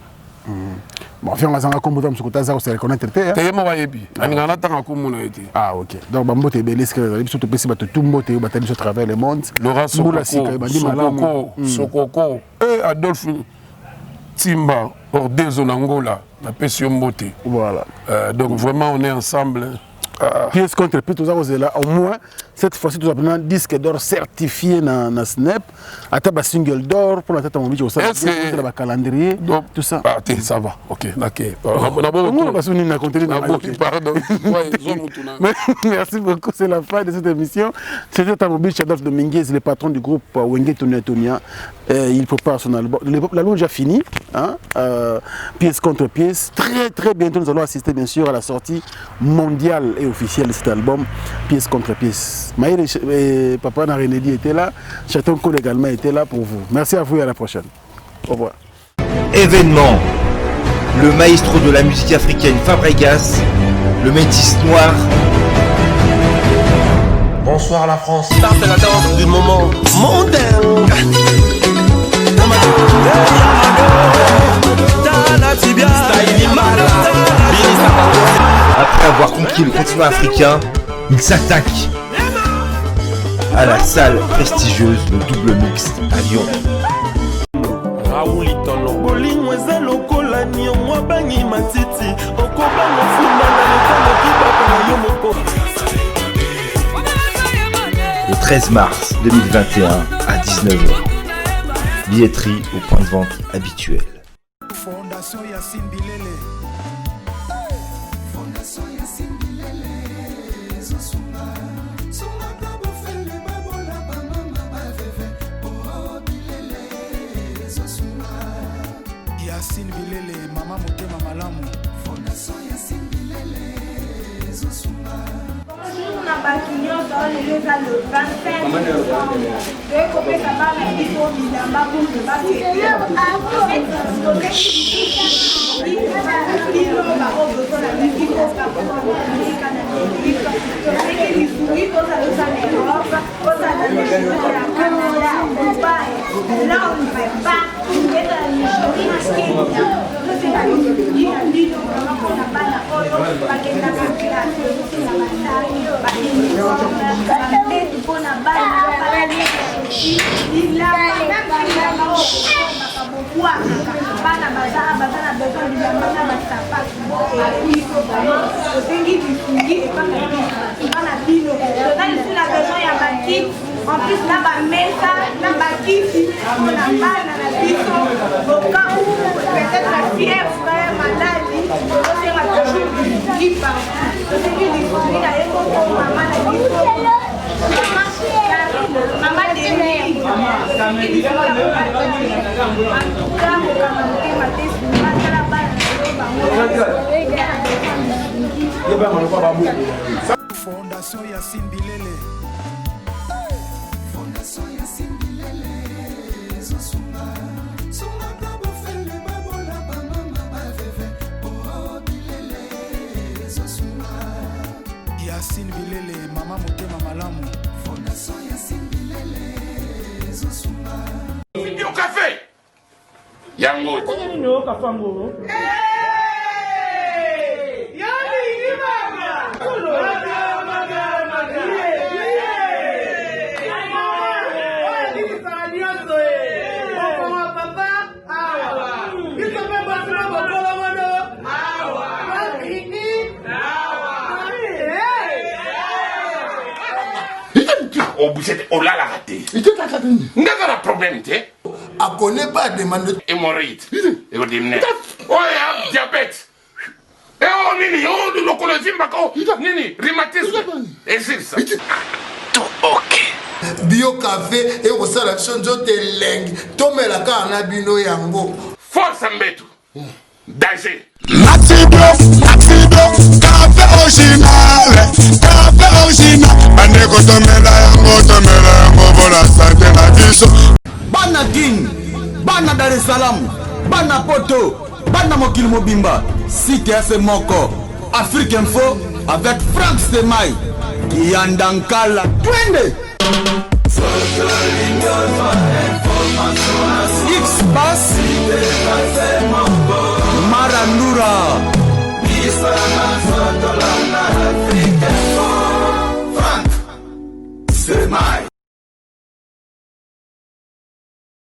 bon fait on a zanga kombo tamsuko taza ko se reconnaître te te mo ba yebi ani ngana tanga komona ete ah OK donc ba mbote ebeli ce que les biso to pesi ba to mbote ba tali so travers le monde Laurent Sokoko et Adolphe Timba Ordezo Nangola la pesi mbote voilà donc vraiment on est ensemble. Pièce contre pièce, tout ça, là, au moins, cette fois-ci, tout un disque d'or certifié dans Snap, à ta single d'or pour la tête à mon biche, le calendrier, tout ça. Ah, ça va, ok, merci beaucoup, c'est la fin de cette émission. C'était Tamobich Adolphe Dominguez, le patron du groupe Wenge Tonia. Il prépare son album. L'album déjà fini, hein? Pièce contre pièce. Très très bientôt, nous allons assister bien sûr à la sortie mondiale et officielle de cet album, pièce contre pièce. Maïr et Papa Narenedi étaient là, Chaton Cole également était là pour vous. Merci à vous et à la prochaine. Au revoir. Événement. Le maestro de la musique africaine Fabregas, le métis noir. Bonsoir la France. Ça c'est la danse du moment mondain. Après avoir conquis le continent africain, il s'attaque à la salle prestigieuse de Double Mixte à Lyon. Le 13 mars 2021 à 19h. Billetterie au point de vente habituel. Fondation Yassine Bilele. Fondation Yassine Bilele. Zosunga. Sunga kabo fele babola ba mama ba veve. Oh Bilele. Zosunga. Yassine Bilele, mama motema malamu. Fondation Yassine Bilele. Zosunga. On a battu le 25 décembre. De kopesa bana biso bilamba pour le là on ne fait pas mpona bana oyo bakendaka klase na batetu mpona bana bana baza na besoin bilamba na basapatu osengi bifungi epana bino toza lisu na besoin ya bakiti en plus na bamesa na bakiti mpona bana na biso oka ou peut-être fief kaya maladi tozosenga toujours bifungi partout tosengi bifungi na ye koko mama na biso mama demi Fondation Yassine Bilele. Fondation Yassine Bilele. Zosunga. Sunga kabo fele babola ba mama ba veve. Oh Bilele. Zosunga. Yassine Bilele, mama motema malamu. Fondation Yassine Bilele. Zosunga. Video café. Yango. No kafango. Obusete olala raté. N'a pas de problème, tu sais. A connaît pas demande Hémorroïde. Et on dit oh, diabète. Et oh, nini, oh, de l'oncologie, nini, rhumatisme. Et c'est ça. Ok. Bio café et au salade chonjo te leng. Tomela ka na bino yango. Force Mbetu. Danger. Maxi Block, café original, Bandeko tomela yango pour la santé na biso. Bana Guine, bana Dar es Salaam, bana Poto, bana mokili mobimba, site ya Moko, Afrique Info avec Franck Semai, Kiandankala, twende. X-Bass Marandura